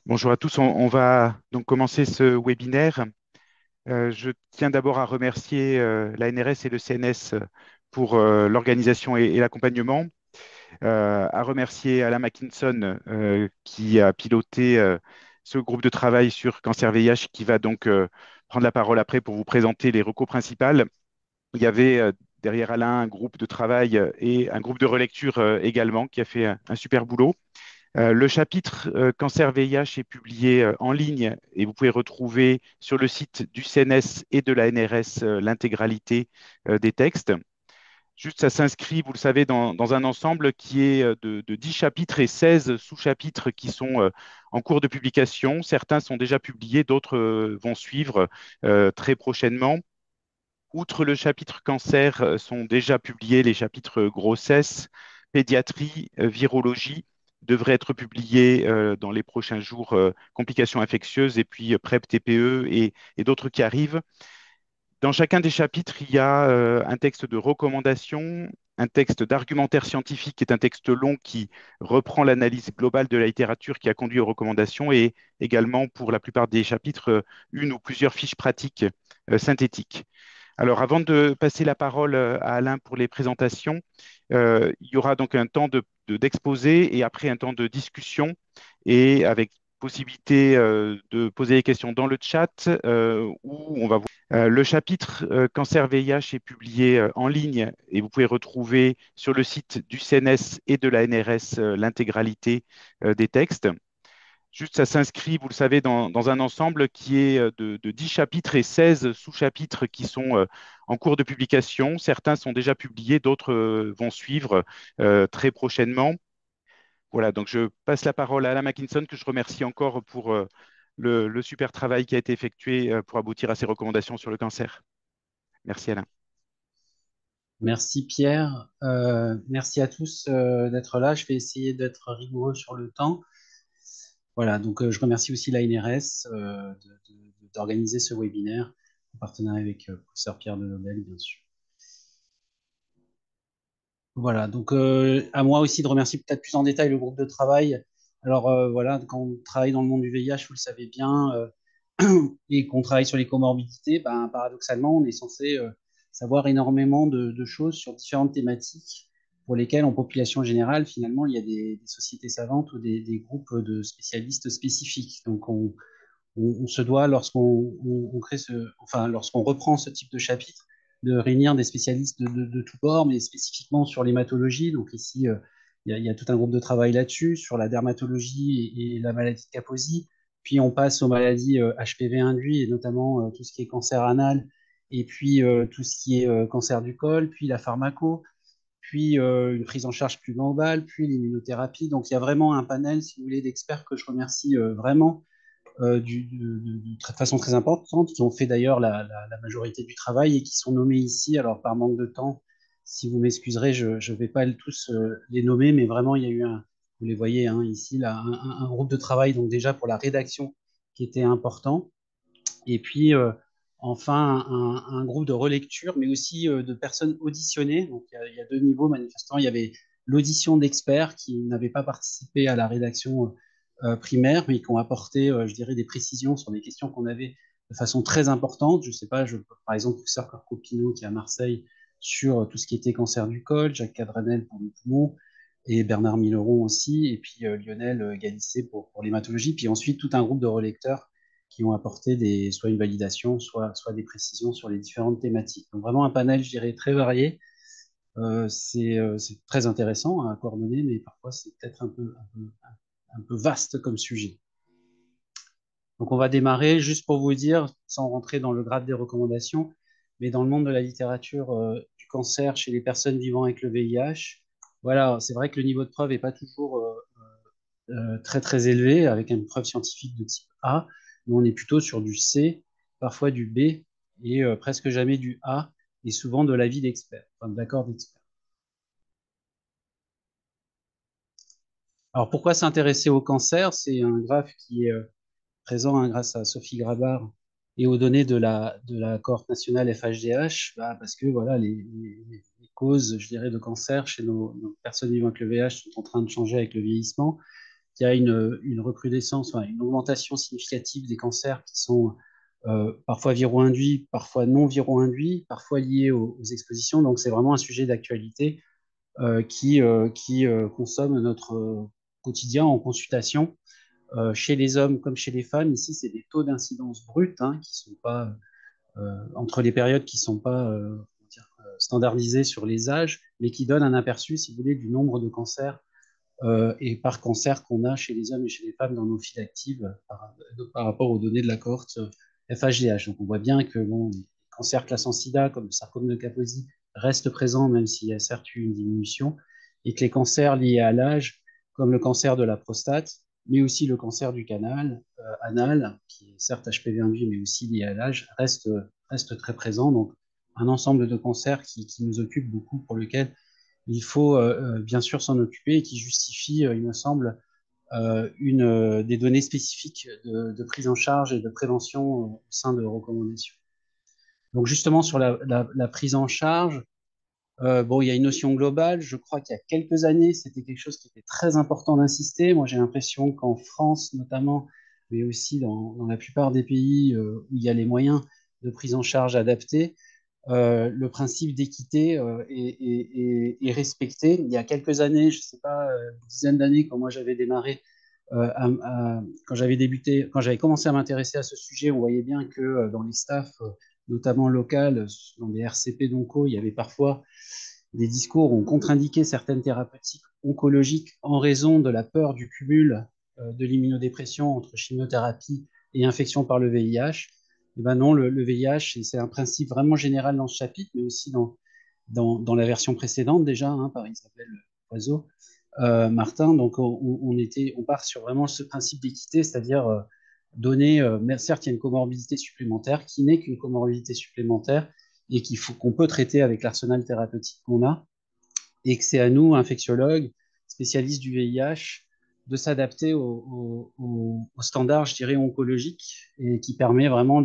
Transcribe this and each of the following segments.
Bonjour à tous, on va donc commencer ce webinaire. Je tiens d'abord à remercier la NRS et le CNS pour l'organisation et l'accompagnement, à remercier Alain Mackinson qui a piloté ce groupe de travail sur cancer VIH qui va donc prendre la parole après pour vous présenter les recours principales. Il y avait derrière Alain un groupe de travail et un groupe de relecture également qui a fait un super boulot. Le chapitre cancer VIH est publié en ligne et vous pouvez retrouver sur le site du CNS et de la NRS l'intégralité des textes. Juste, ça s'inscrit, vous le savez, dans un ensemble qui est de 10 chapitres et 16 sous-chapitres qui sont en cours de publication. Certains sont déjà publiés, d'autres vont suivre très prochainement. Outre le chapitre cancer, sont déjà publiés les chapitres grossesse, pédiatrie, virologie, devraient être publiés dans les prochains jours, complications infectieuses et puis PrEP, TPE et d'autres qui arrivent. Dans chacun des chapitres, il y a un texte de recommandation, un texte d'argumentaire scientifique qui est un texte long qui reprend l'analyse globale de la littérature qui a conduit aux recommandations et également pour la plupart des chapitres, une ou plusieurs fiches pratiques synthétiques. Alors, avant de passer la parole à Alain pour les présentations, il y aura donc un temps d'exposé et après un temps de discussion et avec possibilité de poser des questions dans le chat où on va le chapitre cancer VIH est publié en ligne et vous pouvez retrouver sur le site du CNS et de la NRS l'intégralité des textes. Juste, ça s'inscrit, vous le savez, dans un ensemble qui est de 10 chapitres et 16 sous-chapitres qui sont en cours de publication. Certains sont déjà publiés, d'autres vont suivre très prochainement. Voilà, donc je passe la parole à Alain Mackinson, que je remercie encore pour le super travail qui a été effectué pour aboutir à ces recommandations sur le cancer. Merci Alain. Merci Pierre. Merci à tous d'être là. Je vais essayer d'être rigoureux sur le temps. Voilà, donc je remercie aussi la NRS d'organiser ce webinaire en partenariat avec le professeur Pierre de Nobel, bien sûr. Voilà, donc à moi aussi de remercier peut-être plus en détail le groupe de travail. Alors voilà, quand on travaille dans le monde du VIH, vous le savez bien, et qu'on travaille sur les comorbidités, ben, paradoxalement, on est censé savoir énormément de choses sur différentes thématiques pour lesquelles, en population générale, finalement, il y a des sociétés savantes ou des groupes de spécialistes spécifiques. Donc, on se doit, lorsqu'on crée enfin, lorsqu'on reprend ce type de chapitre, de réunir des spécialistes de tous bords, mais spécifiquement sur l'hématologie. Donc ici, il y a tout un groupe de travail là-dessus, sur la dermatologie et la maladie de Kaposi. Puis on passe aux maladies HPV induites, et notamment tout ce qui est cancer anal, et puis tout ce qui est cancer du col, puis la pharmaco, puis une prise en charge plus globale, puis l'immunothérapie. Donc il y a vraiment un panel, si vous voulez, d'experts que je remercie vraiment de façon très importante, qui ont fait d'ailleurs la majorité du travail et qui sont nommés ici. Alors, par manque de temps, si vous m'excuserez, je ne vais pas tous les nommer, mais vraiment, il y a eu vous les voyez hein, ici, là, un groupe de travail, donc déjà pour la rédaction qui était important. Et puis, enfin, un groupe de relecture, mais aussi de personnes auditionnées. Donc, il y a deux niveaux manifestement. Il y avait l'audition d'experts qui n'avaient pas participé à la rédaction primaire, mais qui ont apporté, je dirais, des précisions sur des questions qu'on avait de façon très importante. Je ne sais pas, par exemple, le professeur Corcopino qui est à Marseille sur tout ce qui était cancer du col, Jacques Cadranel pour le poumon, et Bernard Milleron aussi, et puis Lionel Galissé pour l'hématologie, puis ensuite tout un groupe de relecteurs qui ont apporté soit une validation, soit des précisions sur les différentes thématiques. Donc vraiment un panel, je dirais, très varié. C'est très intéressant à coordonner, mais parfois c'est peut-être un peu vaste comme sujet. Donc on va démarrer juste pour vous dire, sans rentrer dans le grade des recommandations, mais dans le monde de la littérature du cancer chez les personnes vivant avec le VIH, voilà, c'est vrai que le niveau de preuve n'est pas toujours très très élevé, avec une preuve scientifique de type A, mais on est plutôt sur du C, parfois du B, et presque jamais du A, et souvent de l'avis d'experts, enfin de l'accord d'experts. Alors pourquoi s'intéresser au cancer? C'est un graphe qui est présent hein, grâce à Sophie Grabar et aux données de la cohorte nationale FHDH, bah, parce que voilà, les causes, je dirais, de cancer chez nos personnes vivant avec le VIH sont en train de changer avec le vieillissement. qu'il y a une recrudescence, enfin, une augmentation significative des cancers qui sont parfois viro-induits, parfois non viro-induits, parfois liés aux expositions. Donc c'est vraiment un sujet d'actualité qui consomme notre quotidien en consultation. Chez les hommes comme chez les femmes, ici, c'est des taux d'incidence bruts hein, qui sont pas entre les périodes qui ne sont pas standardisées sur les âges, mais qui donnent un aperçu, si vous voulez, du nombre de cancers et par cancer qu'on a chez les hommes et chez les femmes dans nos files actives par rapport aux données de la cohorte FHDH. Donc on voit bien que bon, les cancers classant SIDA, comme le sarcome de Kaposi, restent présents, même s'il y a certes eu une diminution, et que les cancers liés à l'âge, comme le cancer de la prostate, mais aussi le cancer du canal anal, qui est certes HPV induit, mais aussi lié à l'âge, reste très présent. Donc un ensemble de cancers qui nous occupe beaucoup, pour lequel il faut bien sûr s'en occuper et qui justifie, il me semble, des données spécifiques de prise en charge et de prévention au sein de recommandations. Donc justement sur la prise en charge, bon, il y a une notion globale. Je crois qu'il y a quelques années, c'était quelque chose qui était très important d'insister. Moi, j'ai l'impression qu'en France notamment, mais aussi dans la plupart des pays où il y a les moyens de prise en charge adaptés, le principe d'équité est respecté. Il y a quelques années, je ne sais pas, une dizaine d'années, quand moi j'avais démarré, quand j'avais débuté, quand j'avais commencé à m'intéresser à ce sujet, on voyait bien que dans les staffs, notamment locales, dans des RCP d'onco, il y avait parfois des discours où on contre-indiquait certaines thérapeutiques oncologiques en raison de la peur du cumul de l'immunodépression entre chimiothérapie et infection par le VIH. Eh ben non, le VIH, c'est un principe vraiment général dans ce chapitre, mais aussi dans la version précédente déjà, hein, par Isabelle Oiseau, Martin. Donc on part sur vraiment ce principe d'équité, c'est-à-dire donner, certes il y a une comorbidité supplémentaire qui n'est qu'une comorbidité supplémentaire et qu'on peut traiter avec l'arsenal thérapeutique qu'on a, et que c'est à nous, infectiologues, spécialistes du VIH, de s'adapter au standard, je dirais, oncologique, et qui permet vraiment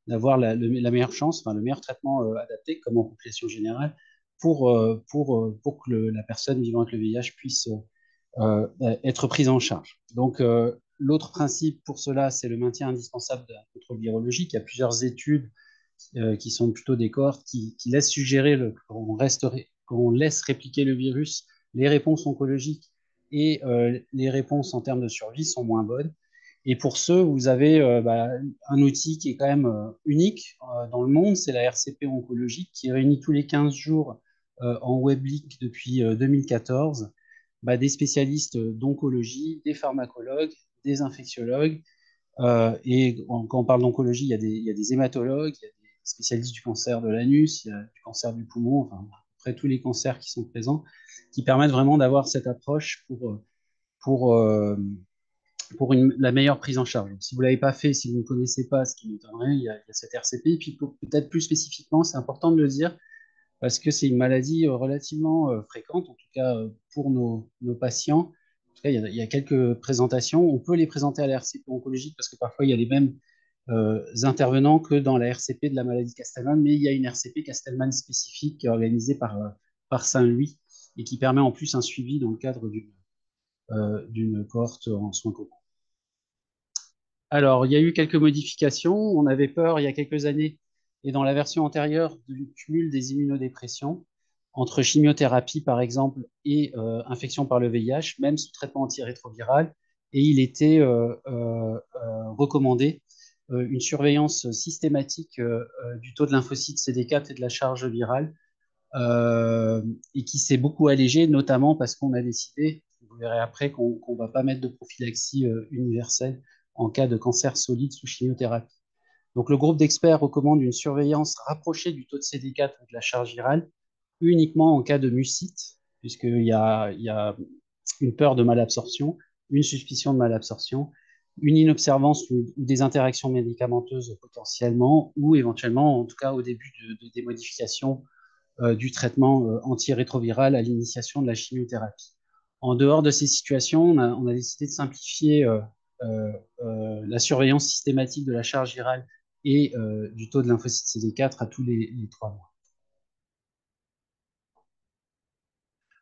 d'avoir la meilleure chance, enfin, le meilleur traitement adapté, comme en population générale, pour que la personne vivant avec le VIH puisse être prise en charge. Donc, l'autre principe pour cela, c'est le maintien indispensable d'un contrôle virologique. Il y a plusieurs études qui sont plutôt des cohortes qui laissent suggérer qu'on laisse répliquer le virus, les réponses oncologiques et les réponses en termes de survie sont moins bonnes. Et pour ce, vous avez un outil qui est quand même unique dans le monde, c'est la RCP oncologique qui réunit tous les 15 jours en weblink depuis 2014 des spécialistes d'oncologie, des pharmacologues, des infectiologues, quand on parle d'oncologie, il y a des hématologues, il y a des spécialistes du cancer de l'anus, il y a du cancer du poumon, enfin, après tous les cancers qui sont présents, qui permettent vraiment d'avoir cette approche pour, euh, la meilleure prise en charge. Donc, si vous ne l'avez pas fait, si vous ne connaissez pas, ce qui m'étonnerait, il y a cette RCP. Et puis peut-être plus spécifiquement, c'est important de le dire, parce que c'est une maladie relativement fréquente, en tout cas pour nos patients. En tout cas, il y a quelques présentations. On peut les présenter à la RCP oncologique parce que parfois il y a les mêmes intervenants que dans la RCP de la maladie Castelman, mais il y a une RCP Castelman spécifique qui est organisée par Saint-Louis et qui permet en plus un suivi dans le cadre d'une cohorte en soins communs. Alors, il y a eu quelques modifications. On avait peur il y a quelques années, et dans la version antérieure, du cumul des immunodépressions entre chimiothérapie, par exemple, et infection par le VIH, même sous traitement antirétroviral. Et il était recommandé une surveillance systématique du taux de lymphocytes CD4 et de la charge virale, et qui s'est beaucoup allégé, notamment parce qu'on a décidé, vous verrez après, qu'on ne va pas mettre de prophylaxie universelle en cas de cancer solide sous chimiothérapie. Donc le groupe d'experts recommande une surveillance rapprochée du taux de CD4 ou de la charge virale uniquement en cas de mucite, puisqu'il y a une peur de malabsorption, une suspicion de malabsorption, une inobservance ou des interactions médicamenteuses potentiellement, ou éventuellement, en tout cas au début des modifications du traitement antirétroviral à l'initiation de la chimiothérapie. En dehors de ces situations, on a décidé de simplifier la surveillance systématique de la charge virale et du taux de lymphocyte CD4 à tous les 3 mois.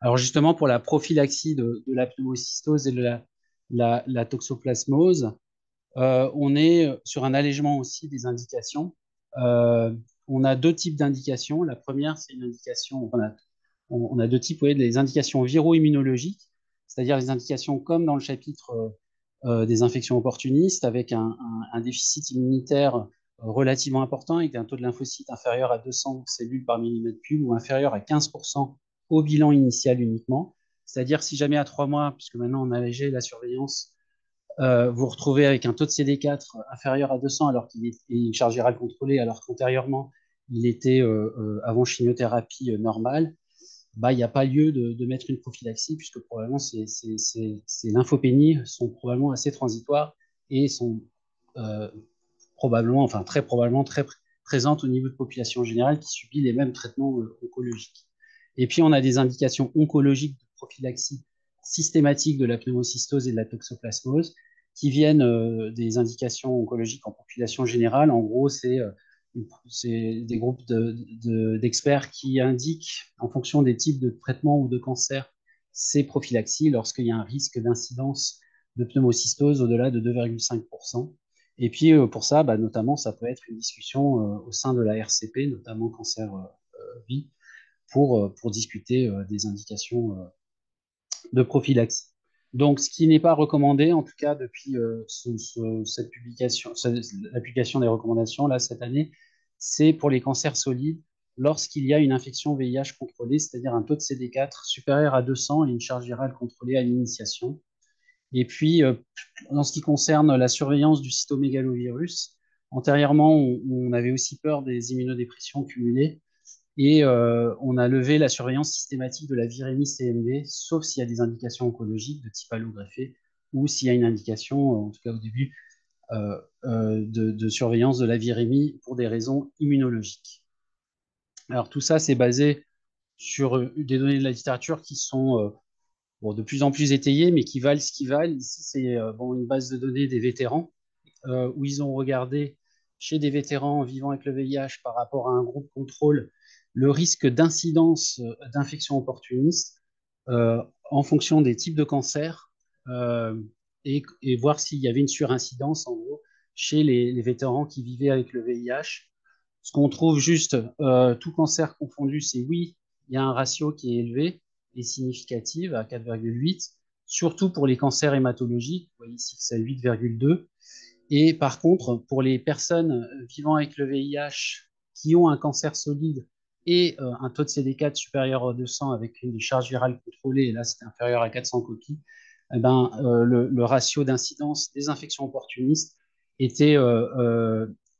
Alors justement, pour la prophylaxie de la pneumocystose et la toxoplasmose. On est sur un allègement aussi des indications. Euh, on a deux types d'indications. La première, c'est une indication, on a deux types, oui, les indications viro-immunologiques, c'est-à-dire les indications comme dans le chapitre des infections opportunistes, avec un déficit immunitaire relativement important, avec un taux de lymphocytes inférieur à 200 cellules par millimètre cube ou inférieur à 15% au bilan initial uniquement. C'est-à-dire si jamais à 3 mois, puisque maintenant on a allégé la surveillance, vous vous retrouvez avec un taux de CD4 inférieur à 200 alors qu'il est et une charge virale contrôlée, alors qu'antérieurement, il était avant chimiothérapie normale, bah, il n'y a pas lieu de mettre une prophylaxie puisque probablement ces lymphopénies sont probablement assez transitoires et sont euh, probablement, enfin très probablement très présentes au niveau de population générale qui subit les mêmes traitements oncologiques. Et puis on a des indications oncologiques de prophylaxie systématique de la pneumocystose et de la toxoplasmose qui viennent des indications oncologiques en population générale. En gros, c'est des groupes d'experts qui indiquent, en fonction des types de traitements ou de cancers, ces prophylaxies lorsqu'il y a un risque d'incidence de pneumocystose au-delà de 2,5%. Et puis pour ça, bah, notamment, ça peut être une discussion au sein de la RCP, notamment cancer vie, pour discuter des indications de prophylaxie. Donc, ce qui n'est pas recommandé, en tout cas depuis cette publication, l'application des recommandations là cette année, c'est pour les cancers solides lorsqu'il y a une infection VIH contrôlée, c'est-à-dire un taux de CD4 supérieur à 200 et une charge virale contrôlée à l'initiation. Et puis, en ce qui concerne la surveillance du cytomégalovirus, antérieurement, on avait aussi peur des immunodépressions cumulées. Et on a levé la surveillance systématique de la virémie CMV, sauf s'il y a des indications oncologiques de type allogreffé ou s'il y a une indication, en tout cas au début, de surveillance de la virémie pour des raisons immunologiques. Alors tout ça, c'est basé sur des données de la littérature qui sont bon, de plus en plus étayées, mais qui valent ce qu'ils valent. Ici, c'est bon, une base de données des vétérans où ils ont regardé chez des vétérans vivant avec le VIH par rapport à un groupe contrôle le risque d'incidence d'infection opportuniste en fonction des types de cancers euh, et voir s'il y avait une surincidence en gros chez les vétérans qui vivaient avec le VIH. Ce qu'on trouve juste, tout cancer confondu, c'est oui, il y a un ratio qui est élevé et significatif à 4,8, surtout pour les cancers hématologiques. Vous voyez ici que c'est à 8,2. Et par contre, pour les personnes vivant avec le VIH qui ont un cancer solide et un taux de CD4 supérieur à 200 avec une charge virale contrôlée, et là c'était inférieur à 400 copies, eh ben, le ratio d'incidence des infections opportunistes était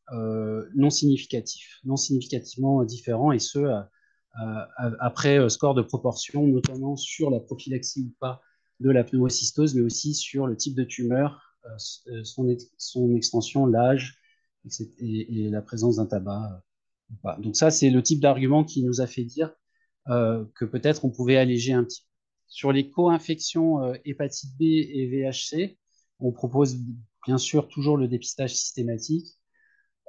non significatif, non significativement différent, et ce, après score de proportion, notamment sur la prophylaxie ou pas de la pneumocystose, mais aussi sur le type de tumeur, son extension, l'âge et la présence d'un tabac. Donc ça, c'est le type d'argument qui nous a fait dire que peut-être on pouvait alléger un petit peu. Sur les co-infections hépatite B et VHC, on propose bien sûr toujours le dépistage systématique.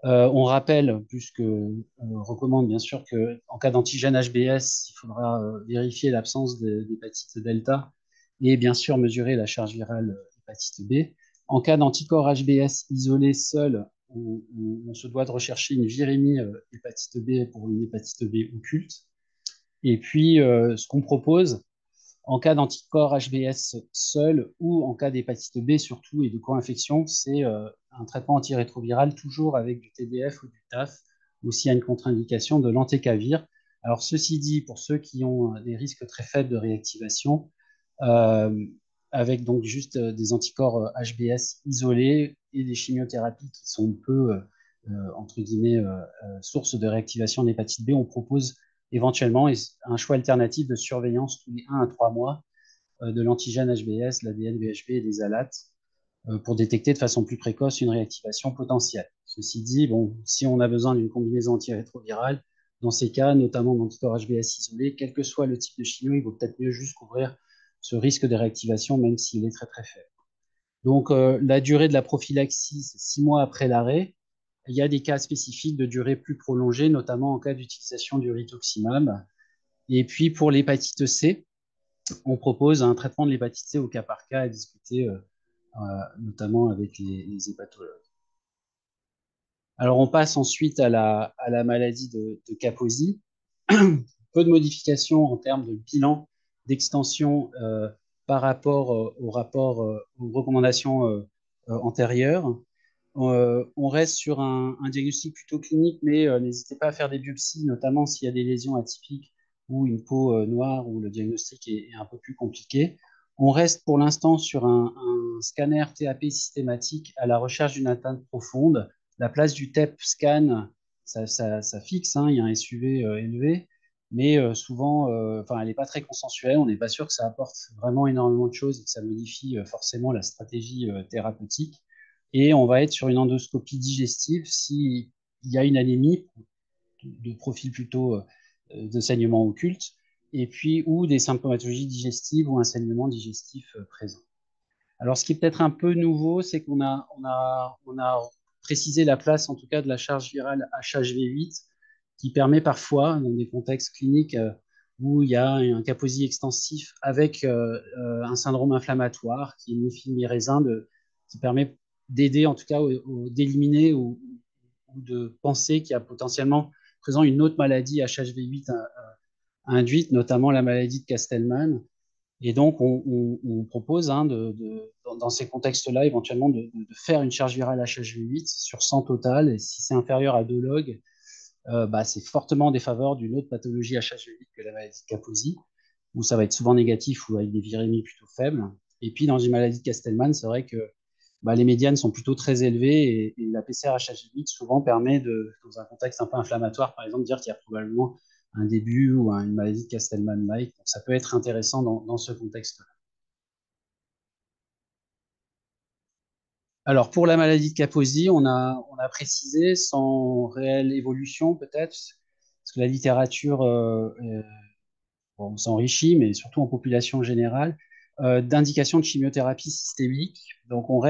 On rappelle, puisque on recommande bien sûr qu'en cas d'antigène HBS, il faudra vérifier l'absence d'hépatite delta et bien sûr mesurer la charge virale hépatite B. En cas d'anticorps HBS isolé seul, on se doit de rechercher une virémie hépatite B pour une hépatite B occulte. Et puis, ce qu'on propose, en cas d'anticorps HBS seul ou en cas d'hépatite B surtout et de co-infection, c'est un traitement antirétroviral toujours avec du TDF ou du TAF ou s'il y a une contre-indication de l'entecavir. Alors ceci dit, pour ceux qui ont des risques très faibles de réactivation, euh, avec donc juste des anticorps HBS isolés et des chimiothérapies qui sont peu, entre guillemets, source de réactivation d'hépatite B, on propose éventuellement un choix alternatif de surveillance tous les 1 à 3 mois de l'antigène HBS, l'ADN VHB et des ALAT pour détecter de façon plus précoce une réactivation potentielle. Ceci dit, bon, si on a besoin d'une combinaison antirétrovirale, dans ces cas, notamment d'anticorps HBS isolés, quel que soit le type de chimio, il vaut peut-être mieux juste couvrir ce risque de réactivation, même s'il est très très faible. Donc, la durée de la prophylaxie, c'est 6 mois après l'arrêt. Il y a des cas spécifiques de durée plus prolongée, notamment en cas d'utilisation du rituximab. Et puis, pour l'hépatite C, on propose un traitement de l'hépatite C au cas par cas à discuter notamment avec les hépatologues. Alors, on passe ensuite à la maladie de Kaposi. Peu de modifications en termes de bilan d'extension par rapport aux recommandations antérieures. On reste sur un diagnostic plutôt clinique, mais n'hésitez pas à faire des biopsies, notamment s'il y a des lésions atypiques ou une peau noire où le diagnostic est un peu plus compliqué. On reste pour l'instant sur un scanner TAP systématique à la recherche d'une atteinte profonde. La place du TEP scan, ça fixe, hein, il y a un SUV élevé, mais souvent, elle n'est pas très consensuelle. On n'est pas sûr que ça apporte vraiment énormément de choses et que ça modifie forcément la stratégie thérapeutique. Et on va être sur une endoscopie digestive s'il y a une anémie de profil plutôt de saignement occulte, et puis ou des symptomatologies digestives ou un saignement digestif présent. Alors, ce qui est peut-être un peu nouveau, c'est on a précisé la place, en tout cas, de la charge virale HHV8, qui permet parfois, dans des contextes cliniques où il y a un Kaposi extensif avec un syndrome inflammatoire qui est mi-raisin, qui permet d'aider, en tout cas, d'éliminer ou de penser qu'il y a potentiellement présent une autre maladie HHV8 induite, notamment la maladie de Castleman. Et donc, on propose, hein, dans ces contextes-là, éventuellement, de faire une charge virale HHV8 sur 100 total. Et si c'est inférieur à 2 log, c'est fortement en défaveur d'une autre pathologie HHV8 que la maladie de Kaposi, où ça va être souvent négatif ou avec des virémies plutôt faibles. Et puis, dans une maladie de Castleman, c'est vrai que les médianes sont plutôt très élevées et la PCR HHV8 souvent permet dans un contexte un peu inflammatoire, par exemple, de dire qu'il y a probablement un début ou une maladie de Castleman-like. Donc, ça peut être intéressant dans ce contexte-là. Alors, pour la maladie de Kaposi, on a précisé, sans réelle évolution peut-être, parce que la littérature bon, s'enrichit, mais surtout en population générale, d'indication de chimiothérapie systémique. Donc, on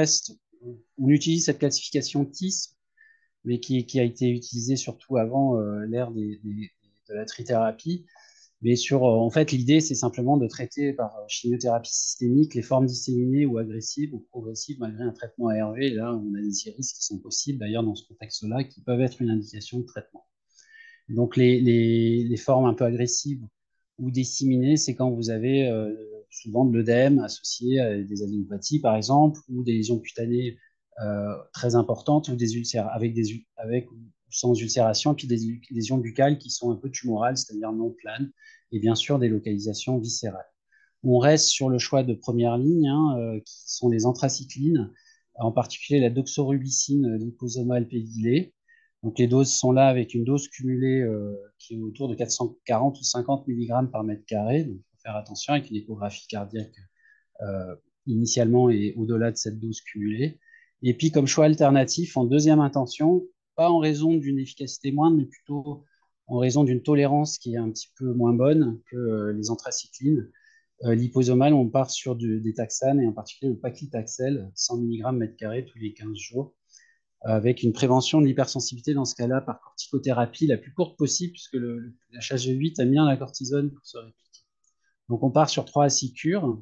utilise cette classification TIS, mais qui a été utilisée surtout avant l'ère de la trithérapie. Mais en fait, l'idée, c'est simplement de traiter par chimiothérapie systémique les formes disséminées ou agressives ou progressives malgré un traitement ARV. Et là, on a des risques qui sont possibles, d'ailleurs, dans ce contexte-là, qui peuvent être une indication de traitement. Donc, les formes un peu agressives ou disséminées, c'est quand vous avez souvent de l'œdème associé à des adénopathies, par exemple, ou des lésions cutanées très importantes, ou des ulcères avec ou sans ulcération, et puis des lésions buccales qui sont un peu tumorales, c'est-à-dire non planes, et bien sûr des localisations viscérales. On reste sur le choix de première ligne, hein, qui sont les anthracyclines, en particulier la doxorubicine liposomale pégylée. Donc les doses sont là avec une dose cumulée qui est autour de 440 ou 50 mg par mètre carré. Donc il faut faire attention avec une échographie cardiaque initialement et au-delà de cette dose cumulée. Et puis comme choix alternatif en deuxième intention, pas en raison d'une efficacité moindre, mais plutôt en raison d'une tolérance qui est un petit peu moins bonne que les anthracyclines. Liposomale, on part sur des taxanes et en particulier le paclitaxel, 100 mg mètre carré tous les 15 jours, avec une prévention de l'hypersensibilité dans ce cas-là par corticothérapie la plus courte possible, puisque la HG8 aime bien la cortisone pour se répliquer. Donc on part sur 3 à 6 cures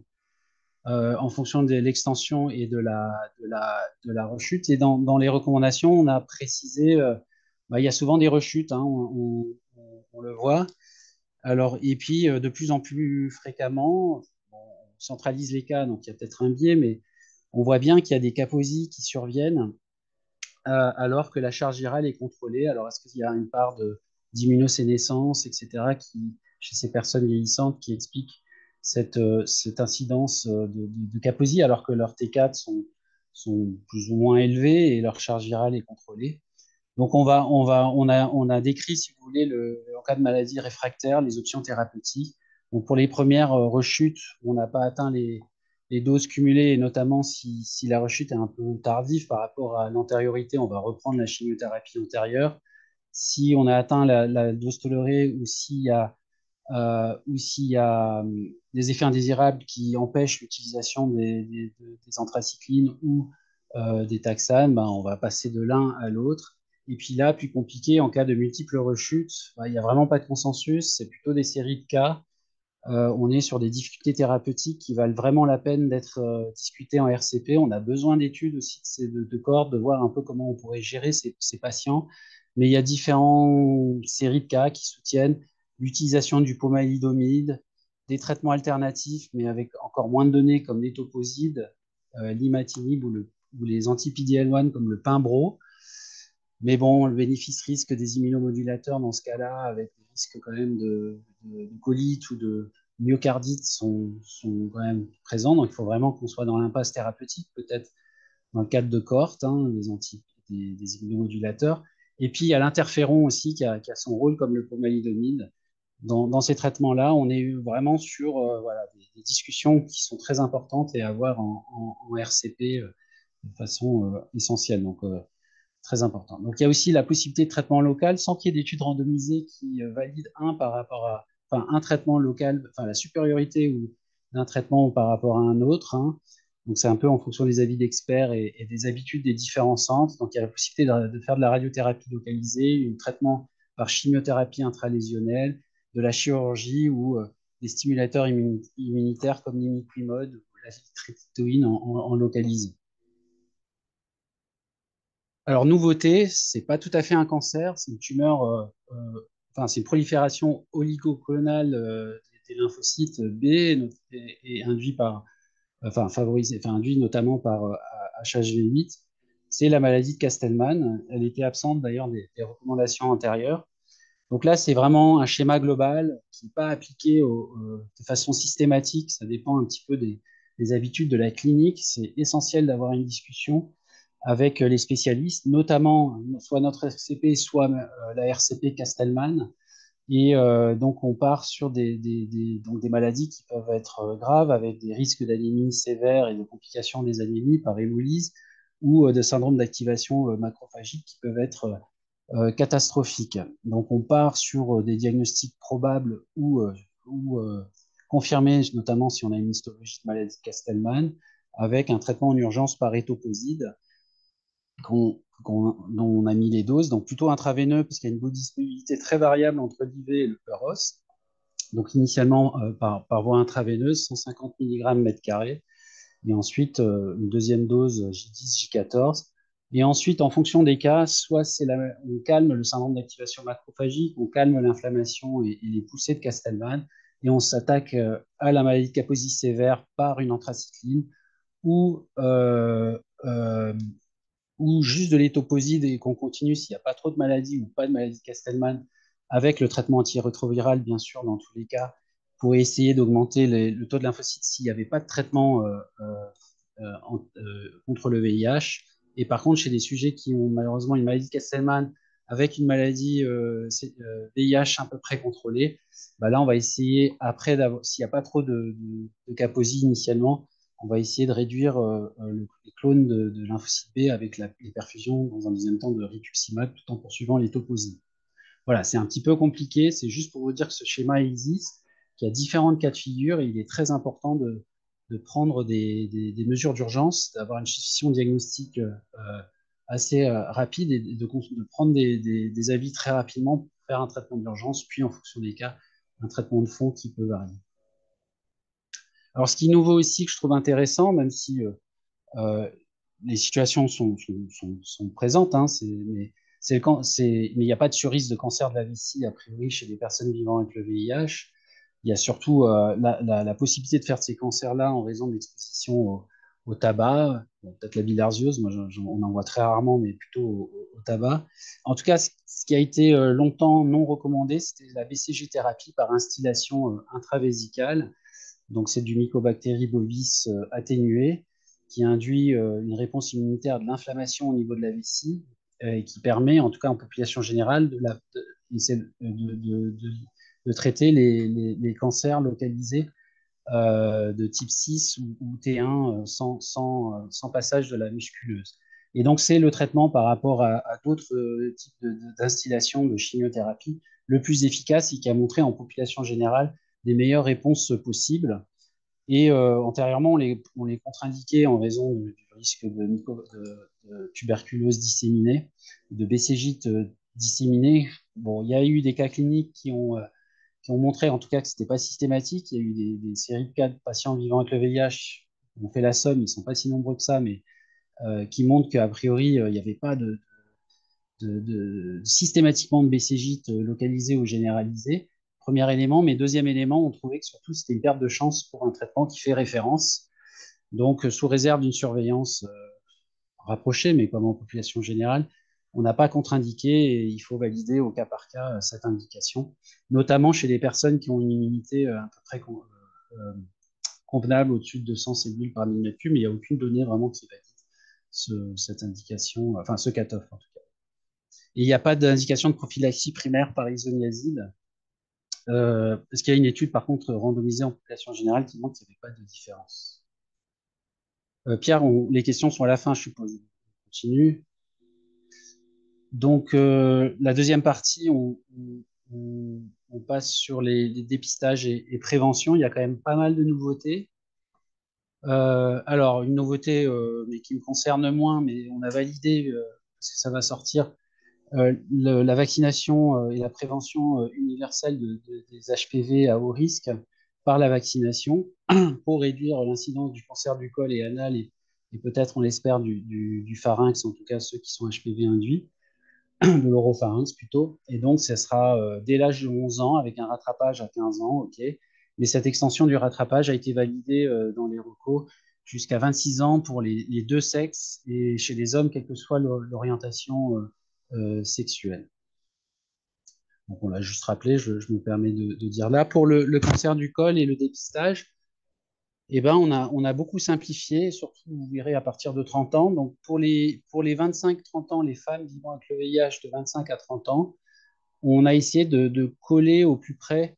en fonction de l'extension et de la rechute. Et dans les recommandations, on a précisé, il y a souvent des rechutes, hein, on le voit. Alors, et puis, de plus en plus fréquemment, on centralise les cas, donc il y a peut-être un biais, mais on voit bien qu'il y a des caposies qui surviennent alors que la charge virale est contrôlée. Alors, est-ce qu'il y a une part d'immunosénescence, etc., chez ces personnes vieillissantes qui explique cette incidence de Kaposi, alors que leurs T4 sont plus ou moins élevés et leur charge virale est contrôlée. Donc, on a décrit, si vous voulez, en cas de maladie réfractaire, les options thérapeutiques. Donc, pour les premières rechutes, on n'a pas atteint les doses cumulées, et notamment si la rechute est un peu tardive par rapport à l'antériorité, on va reprendre la chimiothérapie antérieure. Si on a atteint la dose tolérée ou s'il y a des effets indésirables qui empêchent l'utilisation des anthracyclines ou des taxanes, on va passer de l'un à l'autre. Et puis là, plus compliqué, en cas de multiples rechutes, il n'y a vraiment pas de consensus, c'est plutôt des séries de cas. On est sur des difficultés thérapeutiques qui valent vraiment la peine d'être discutées en RCP. On a besoin d'études aussi de cohortes, de voir un peu comment on pourrait gérer ces patients. Mais il y a différentes séries de cas qui soutiennent l'utilisation du pomalidomide, des traitements alternatifs, mais avec encore moins de données comme l'étoposide, l'imatinib ou les anti-PD-L1 comme le Pimbro. Mais bon, le bénéfice-risque des immunomodulateurs dans ce cas-là, avec des risques quand même de colite ou de myocardite, sont quand même présents. Donc, il faut vraiment qu'on soit dans l'impasse thérapeutique, peut-être dans le cadre de cohortes, hein, des immunomodulateurs. Et puis, il y a l'interféron aussi qui a son rôle comme le pomalidomide. Dans ces traitements-là, on est vraiment sur voilà, des discussions qui sont très importantes et à avoir en RCP de façon essentielle. Donc, très important. Donc, il y a aussi la possibilité de traitement local sans qu'il y ait d'études randomisées qui valident par rapport à, enfin, un traitement local, enfin, la supériorité ou d'un traitement par rapport à un autre, hein. Donc, c'est un peu en fonction des avis d'experts et des habitudes des différents centres. Donc, il y a la possibilité de faire de la radiothérapie localisée, un traitement par chimiothérapie intralésionnelle, de la chirurgie ou des stimulateurs immunitaires comme l'imiquimod ou la tryptoïne en localisé. Alors, nouveauté, c'est pas tout à fait un cancer, c'est une tumeur, enfin, c'est une prolifération oligoclonale des lymphocytes B et induit par, enfin, favorisé, enfin, induit notamment par HHV8. C'est la maladie de Castleman. Elle était absente d'ailleurs des recommandations antérieures. Donc là, c'est vraiment un schéma global qui n'est pas appliqué de façon systématique. Ça dépend un petit peu des habitudes de la clinique. C'est essentiel d'avoir une discussion avec les spécialistes, notamment soit notre RCP, soit la RCP Castelman. Et donc, on part sur donc des maladies qui peuvent être graves, avec des risques d'anémie sévère et de complications des anémies par hémolyse, ou de syndrome d'activation macrophagique qui peuvent être catastrophiques. Donc, on part sur des diagnostics probables ou confirmés, notamment si on a une histologie de maladie de Castelman, avec un traitement en urgence par étoposide dont on a mis les doses, donc plutôt intraveineux, parce qu'il y a une disponibilité très variable entre l'IV et le Peros. Donc initialement par voie intraveineuse, 150 mg mètre carré, et ensuite une deuxième dose J10, J14. Et ensuite, en fonction des cas, soit on calme le syndrome d'activation macrophagique, on calme l'inflammation et les poussées de Castelman, et on s'attaque à la maladie de Kaposi sévère par une anthracycline ou ou juste de l'étoposide et qu'on continue s'il n'y a pas trop de maladies ou pas de maladie de Castelman, avec le traitement antirétroviral, bien sûr, dans tous les cas, pour essayer d'augmenter le taux de lymphocytes s'il n'y avait pas de traitement contre le VIH. Et par contre, chez des sujets qui ont malheureusement une maladie de Castelman avec une maladie VIH à peu près contrôlée, bah là, on va essayer, après, s'il n'y a pas trop de Kaposi initialement, on va essayer de réduire les clones de lymphocytes B avec les perfusions dans un deuxième temps de rituximab tout en poursuivant les toposies. Voilà, c'est un petit peu compliqué, c'est juste pour vous dire que ce schéma existe, qu'il y a différentes cas de figure et il est très important de prendre des mesures d'urgence, d'avoir une suspicion diagnostique assez rapide et de prendre des avis très rapidement pour faire un traitement d'urgence, puis en fonction des cas, un traitement de fond qui peut varier. Alors, ce qui est nouveau aussi, que je trouve intéressant, même si euh, les situations sont présentes, hein, mais il n'y a pas de surrisque de cancer de la vessie, a priori, chez les personnes vivant avec le VIH. Il y a surtout la possibilité de faire ces cancers-là en raison de l'exposition au tabac, bon, peut-être la bilharziose, on en voit très rarement, mais plutôt au tabac. En tout cas, ce qui a été longtemps non recommandé, c'était la BCG-thérapie par instillation intravésicale. Donc, c'est du Mycobacteries bovis atténué qui induit une réponse immunitaire de l'inflammation au niveau de la vessie et qui permet, en tout cas en population générale, de traiter les cancers localisés de type 6 ou T1 sans passage de la musculeuse. Et donc, c'est le traitement par rapport à d'autres types d'instillation de chimiothérapie le plus efficace et qui a montré en population générale des meilleures réponses possibles. Et antérieurement, on les contre-indiquait en raison du risque de tuberculose disséminée, de BCG disséminée. Bon, il y a eu des cas cliniques qui ont montré en tout cas que ce n'était pas systématique. Il y a eu des séries de cas de patients vivant avec le VIH. On fait la somme, ils ne sont pas si nombreux que ça, mais qui montrent qu'a priori, il n'y avait pas systématiquement de BCG localisé ou généralisé. Premier élément, mais deuxième élément, on trouvait que surtout c'était une perte de chance pour un traitement qui fait référence. Donc, sous réserve d'une surveillance rapprochée, mais comme en population générale, on n'a pas contre-indiqué et il faut valider au cas par cas cette indication, notamment chez les personnes qui ont une immunité à peu près convenable au-dessus de 200 cellules par millimètre cube, mais il n'y a aucune donnée vraiment qui valide cette indication, enfin ce cut-off en tout cas. Et il n'y a pas d'indication de prophylaxie primaire par isoniazide, parce qu'il y a une étude par contre randomisée en population générale qui montre qu'il n'y avait pas de différence. Pierre, les questions sont à la fin, je suppose. On continue. Donc, la deuxième partie, on passe sur les dépistages et prévention. Il y a quand même pas mal de nouveautés. Alors, une nouveauté, mais qui me concerne moins, mais on a validé, parce que ça va sortir, la vaccination et la prévention universelle des HPV à haut risque par la vaccination pour réduire l'incidence du cancer du col et anal et peut-être, on l'espère, du pharynx, en tout cas ceux qui sont HPV induits, de l'oropharynx plutôt. Et donc, ça sera dès l'âge de 11 ans avec un rattrapage à 15 ans, ok. Mais cette extension du rattrapage a été validée dans les recos jusqu'à 26 ans pour les deux sexes et chez les hommes, quelle que soit l'orientation sexuelle. Donc, on l'a juste rappelé, je me permets de dire là. Pour le cancer du col et le dépistage, eh ben, on a beaucoup simplifié, surtout, vous verrez, à partir de 30 ans. Donc, pour les 25-30 ans, les femmes vivant avec le VIH de 25 à 30 ans, on a essayé de coller au plus près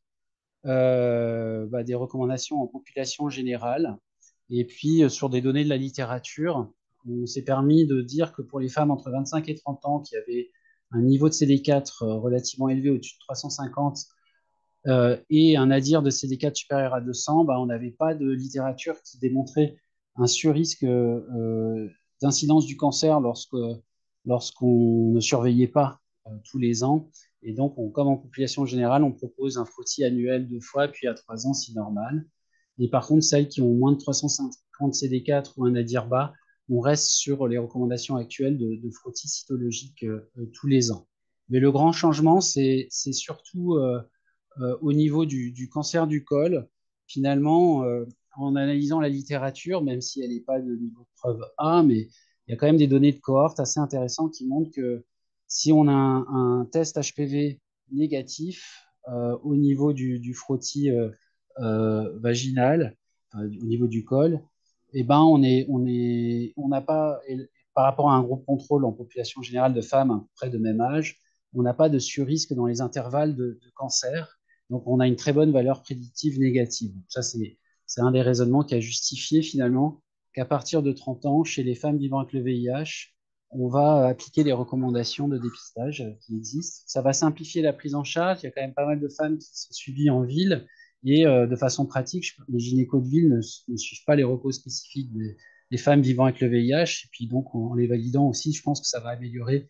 des recommandations en population générale. Et puis, sur des données de la littérature, on s'est permis de dire que pour les femmes entre 25 et 30 ans qui avaient un niveau de CD4 relativement élevé au-dessus de 350 et un nadir de CD4 supérieur à 200, on n'avait pas de littérature qui démontrait un surrisque d'incidence du cancer lorsqu'on ne surveillait pas tous les ans. Et donc, comme en population générale, on propose un frottis annuel 2 fois, puis à 3 ans si normal. Et par contre, celles qui ont moins de 350 CD4 ou un nadir bas, on reste sur les recommandations actuelles de frottis cytologiques tous les ans. Mais le grand changement, c'est surtout au niveau du cancer du col, finalement, en analysant la littérature, même si elle n'est pas de niveau de preuve A, mais il y a quand même des données de cohorte assez intéressantes qui montrent que si on a un test HPV négatif au niveau du frottis vaginal, au niveau du col, eh ben on n'a pas, par rapport à un groupe contrôle en population générale de femmes à peu près de même âge, on n'a pas de surrisque dans les intervalles de cancer. Donc, on a une très bonne valeur prédictive négative. Ça, c'est un des raisonnements qui a justifié finalement qu'à partir de 30 ans, chez les femmes vivant avec le VIH, on va appliquer les recommandations de dépistage qui existent. Ça va simplifier la prise en charge. Il y a quand même pas mal de femmes qui sont suivies en ville et de façon pratique, les gynécos de ville ne suivent pas les recos spécifiques des femmes vivant avec le VIH. Et puis donc, en les validant aussi, je pense que ça va améliorer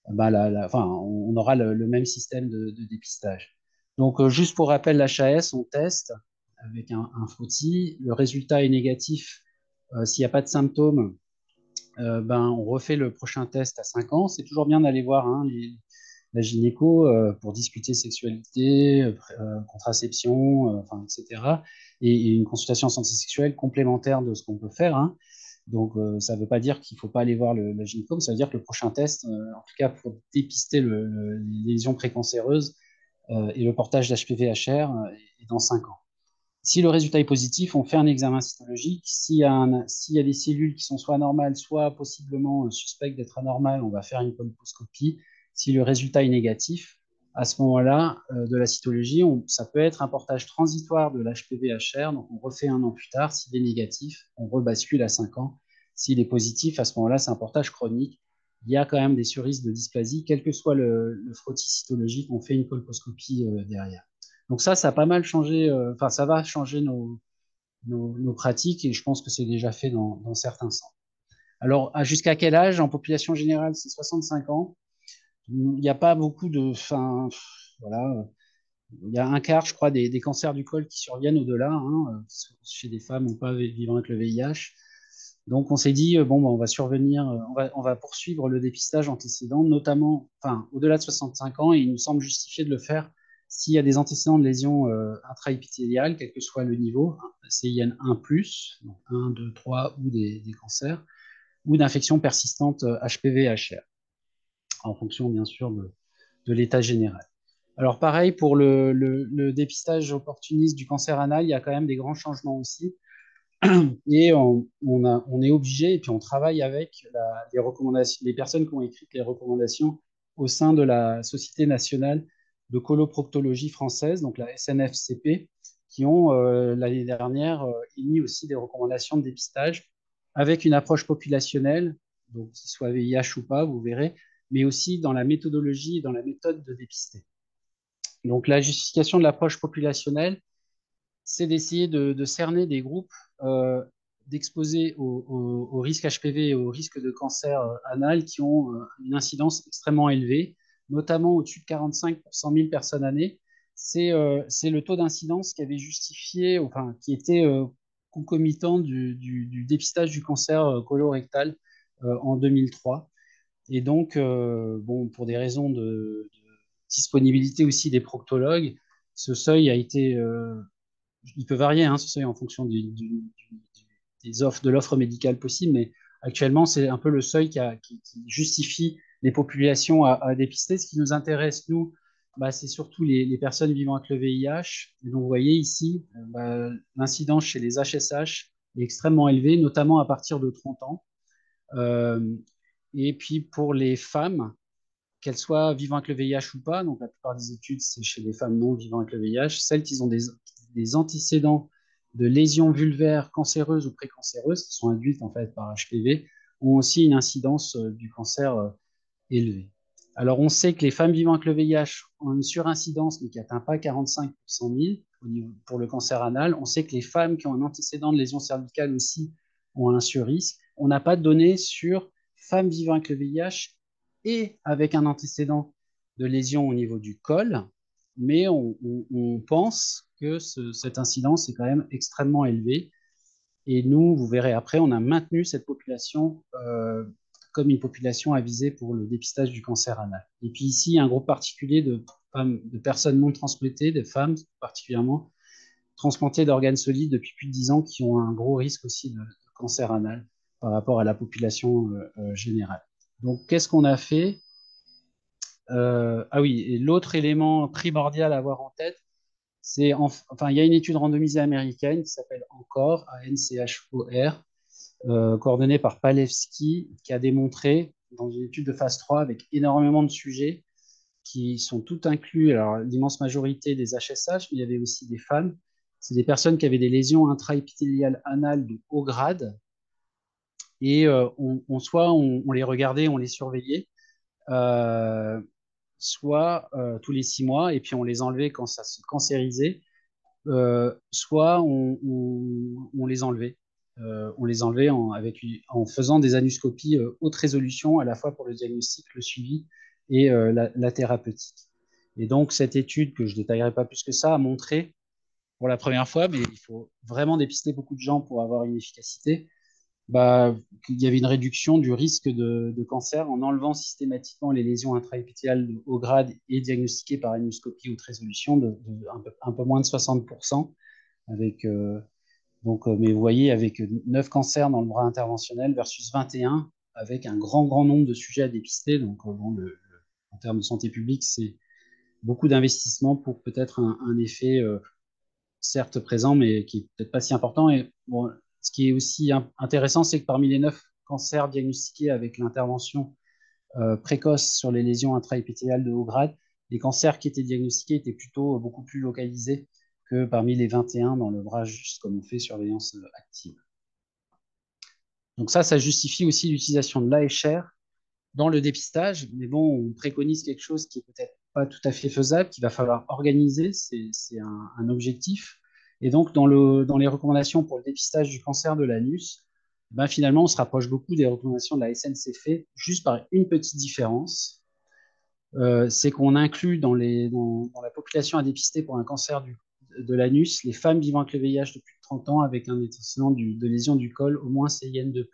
enfin, on aura le même système de dépistage. Donc, juste pour rappel, l'HAS, on teste avec un frottis. Le résultat est négatif. S'il n'y a pas de symptômes, on refait le prochain test à 5 ans. C'est toujours bien d'aller voir la gynéco pour discuter sexualité, contraception, etc. Et une consultation en santé sexuelle complémentaire de ce qu'on peut faire. Hein. Donc, ça ne veut pas dire qu'il ne faut pas aller voir la gynéco, mais ça veut dire que le prochain test, en tout cas pour dépister les lésions précancéreuses et le portage d'HPV-HR, est dans 5 ans. Si le résultat est positif, on fait un examen cytologique. S'il y a des cellules qui sont soit normales, soit possiblement suspectes d'être anormales, on va faire une colposcopie. Si le résultat est négatif, à ce moment-là, de la cytologie, ça peut être un portage transitoire de l'HPV-HR, donc on refait un an plus tard. S'il est négatif, on rebascule à 5 ans. S'il est positif, à ce moment-là, c'est un portage chronique. Il y a quand même des surrisques de dysplasie. Quel que soit le frottis cytologique, on fait une colposcopie derrière. Donc ça a pas mal changé, enfin ça va changer nos pratiques et je pense que c'est déjà fait dans certains centres. Alors, jusqu'à quel âge? En population générale, c'est 65 ans. Il n'y a pas beaucoup de, enfin, voilà, Il y a un quart, je crois, des cancers du col qui surviennent au-delà, hein, chez des femmes ou pas vivant avec le VIH. Donc, on s'est dit, bon, bah, on va survenir, on va poursuivre le dépistage antécédent, notamment, enfin, au-delà de 65 ans, et il nous semble justifié de le faire s'il y a des antécédents de lésions intraépithéliales, quel que soit le niveau, CIN1+, donc 1, 2, 3, ou des cancers, ou d'infections persistantes HPV-HR, en fonction, bien sûr, de l'état général. Alors pareil, pour le dépistage opportuniste du cancer anal, il y a quand même des grands changements aussi. Et on est obligé, et puis on travaille avec les recommandations, les personnes qui ont écrit les recommandations au sein de la Société nationale de coloproctologie française, donc la SNFCP, qui ont l'année dernière émis aussi des recommandations de dépistage avec une approche populationnelle, donc qu'il soit VIH ou pas, vous verrez, mais aussi dans la méthodologie et dans la méthode de dépister. Donc la justification de l'approche populationnelle, c'est d'essayer de cerner des groupes d'exposés au risque HPV et au risque de cancer anal qui ont une incidence extrêmement élevée, notamment au-dessus de 45 pour 100 000 personnes années. C'est le taux d'incidence qui avait justifié, enfin, qui était concomitant du dépistage du cancer colorectal en 2003. Et donc, bon, pour des raisons de disponibilité aussi des proctologues, ce seuil a été il peut varier, hein, ce seuil, en fonction des offres, de l'offre médicale possible, mais actuellement, c'est un peu le seuil qui justifie les populations à dépister. Ce qui nous intéresse, nous, bah, c'est surtout les personnes vivant avec le VIH. Et donc, vous voyez ici, bah, l'incidence chez les HSH est extrêmement élevée, notamment à partir de 30 ans. Euh, et puis, pour les femmes, qu'elles soient vivant avec le VIH ou pas, donc la plupart des études, c'est chez les femmes non vivant avec le VIH, celles qui ont des antécédents de lésions vulvaires cancéreuses ou précancéreuses, qui sont induites en fait par HPV, ont aussi une incidence du cancer élevée. Alors on sait que les femmes vivant avec le VIH ont une surincidence, mais qui n'atteint pas 45 pour 100 000 pour le cancer anal. On sait que les femmes qui ont un antécédent de lésion cervicale aussi ont un surrisque. On n'a pas de données sur femmes vivant avec le VIH et avec un antécédent de lésion au niveau du col, mais on pense que cette incidence est quand même extrêmement élevée. Et nous, vous verrez après, on a maintenu cette population comme une population avisée pour le dépistage du cancer anal. Et puis ici, un groupe particulier de personnes non transplantées, de femmes particulièrement, transplantées d'organes solides depuis plus de 10 ans, qui ont un gros risque aussi de cancer anal par rapport à la population générale. Donc, qu'est-ce qu'on a fait? Ah oui, et l'autre élément primordial à avoir en tête, enfin, il y a une étude randomisée américaine qui s'appelle ENCORE, ANCHOR, coordonnée par Palevsky, qui a démontré, dans une étude de phase 3 avec énormément de sujets qui sont tous inclus, alors l'immense majorité des HSH, mais il y avait aussi des femmes, c'est des personnes qui avaient des lésions intraépithéliales anales de haut grade, et soit on les regardait, on les surveillait, euh, soit tous les 6 mois, et puis on les enlevait quand ça se cancérisait, soit on les enlevait. On les enlevait en faisant des anuscopies haute résolution, à la fois pour le diagnostic, le suivi et la thérapeutique. Et donc, cette étude, que je ne détaillerai pas plus que ça, a montré pour la première fois, mais il faut vraiment dépister beaucoup de gens pour avoir une efficacité, bah, qu'il y avait une réduction du risque de cancer en enlevant systématiquement les lésions intraépithéliales de haut grade et diagnostiquées par angioscopie haute résolution de un peu moins de 60%. Avec, mais vous voyez, avec 9 cancers dans le bras interventionnel versus 21, avec un grand nombre de sujets à dépister. Donc, bon, en termes de santé publique, c'est beaucoup d'investissement pour peut-être un effet certes présent, mais qui est peut-être pas si important. Et bon, ce qui est aussi intéressant, c'est que parmi les 9 cancers diagnostiqués avec l'intervention précoce sur les lésions intraépithéliales de haut grade, les cancers qui étaient diagnostiqués étaient plutôt beaucoup plus localisés que parmi les 21 dans le bras, juste comme on fait surveillance active. Donc ça justifie aussi l'utilisation de l'AHR dans le dépistage, mais bon, on préconise quelque chose qui est peut-être pas tout à fait faisable, qu'il va falloir organiser, c'est un objectif. Et donc, dans les recommandations pour le dépistage du cancer de l'anus, ben, finalement, on se rapproche beaucoup des recommandations de la SNCF, juste par une petite différence. c'est qu'on inclut dans la population à dépister pour un cancer de l'anus les femmes vivant avec le VIH de plus de 30 ans avec un antécédent de lésion du col au moins CIN2+.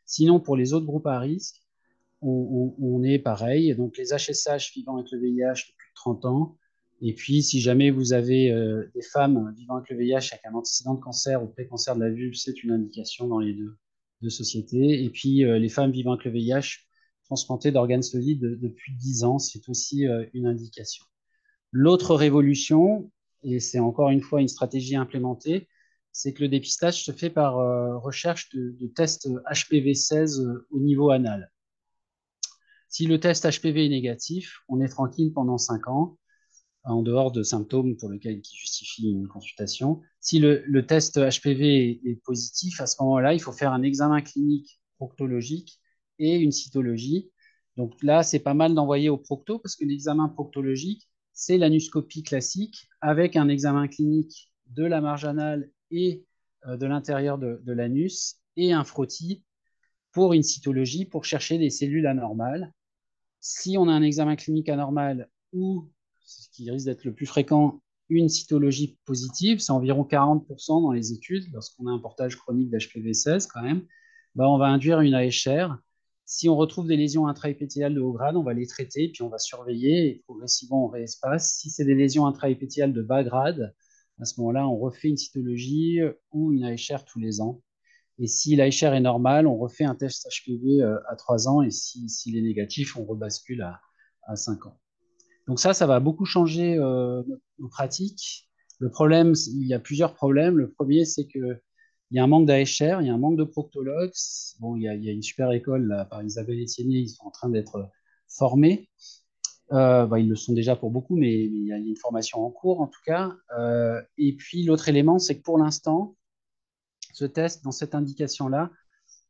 Sinon, pour les autres groupes à risque, on est pareil. Donc, les HSH vivant avec le VIH de plus de 30 ans. Et puis, si jamais vous avez des femmes vivant avec le VIH avec un antécédent de cancer ou pré-cancer de la vulve, c'est une indication dans les deux sociétés. Et puis, les femmes vivant avec le VIH transplantées d'organes solides depuis 10 ans, c'est aussi une indication. L'autre révolution, et c'est encore une fois une stratégie implémentée, c'est que le dépistage se fait par recherche de tests HPV-16 au niveau anal. Si le test HPV est négatif, on est tranquille pendant 5 ans, en dehors de symptômes pour lesquels qui justifient une consultation. Si le test HPV est positif, à ce moment-là, il faut faire un examen clinique proctologique et une cytologie. Donc là, c'est pas mal d'envoyer au procto parce que l'examen proctologique, c'est l'anuscopie classique avec un examen clinique de la marge anale et de l'intérieur de l'anus et un frottis pour une cytologie pour chercher des cellules anormales. Si on a un examen clinique anormal ou, ce qui risque d'être le plus fréquent, une cytologie positive, c'est environ 40% dans les études, lorsqu'on a un portage chronique d'HPV-16 quand même, bah, on va induire une AHR. Si on retrouve des lésions intraépithéliales de haut grade, on va les traiter, puis on va surveiller et progressivement on réespace. Si c'est des lésions intraépithéliales de bas grade, à ce moment-là, on refait une cytologie ou une AHR tous les ans. Et si l'AHR est normal, on refait un test HPV à 3 ans et s'il est négatif, on rebascule à 5 ans. Donc ça va beaucoup changer nos pratiques. Le problème, il y a plusieurs problèmes. Le premier, c'est qu'il y a un manque d'AHR, il y a un manque de proctologues. Bon, il y a une super école là, par Isabelle Etienne, ils sont en train d'être formés. Bah, ils le sont déjà pour beaucoup, mais il y a une formation en cours en tout cas. Et puis l'autre élément, c'est que pour l'instant, ce test, dans cette indication-là,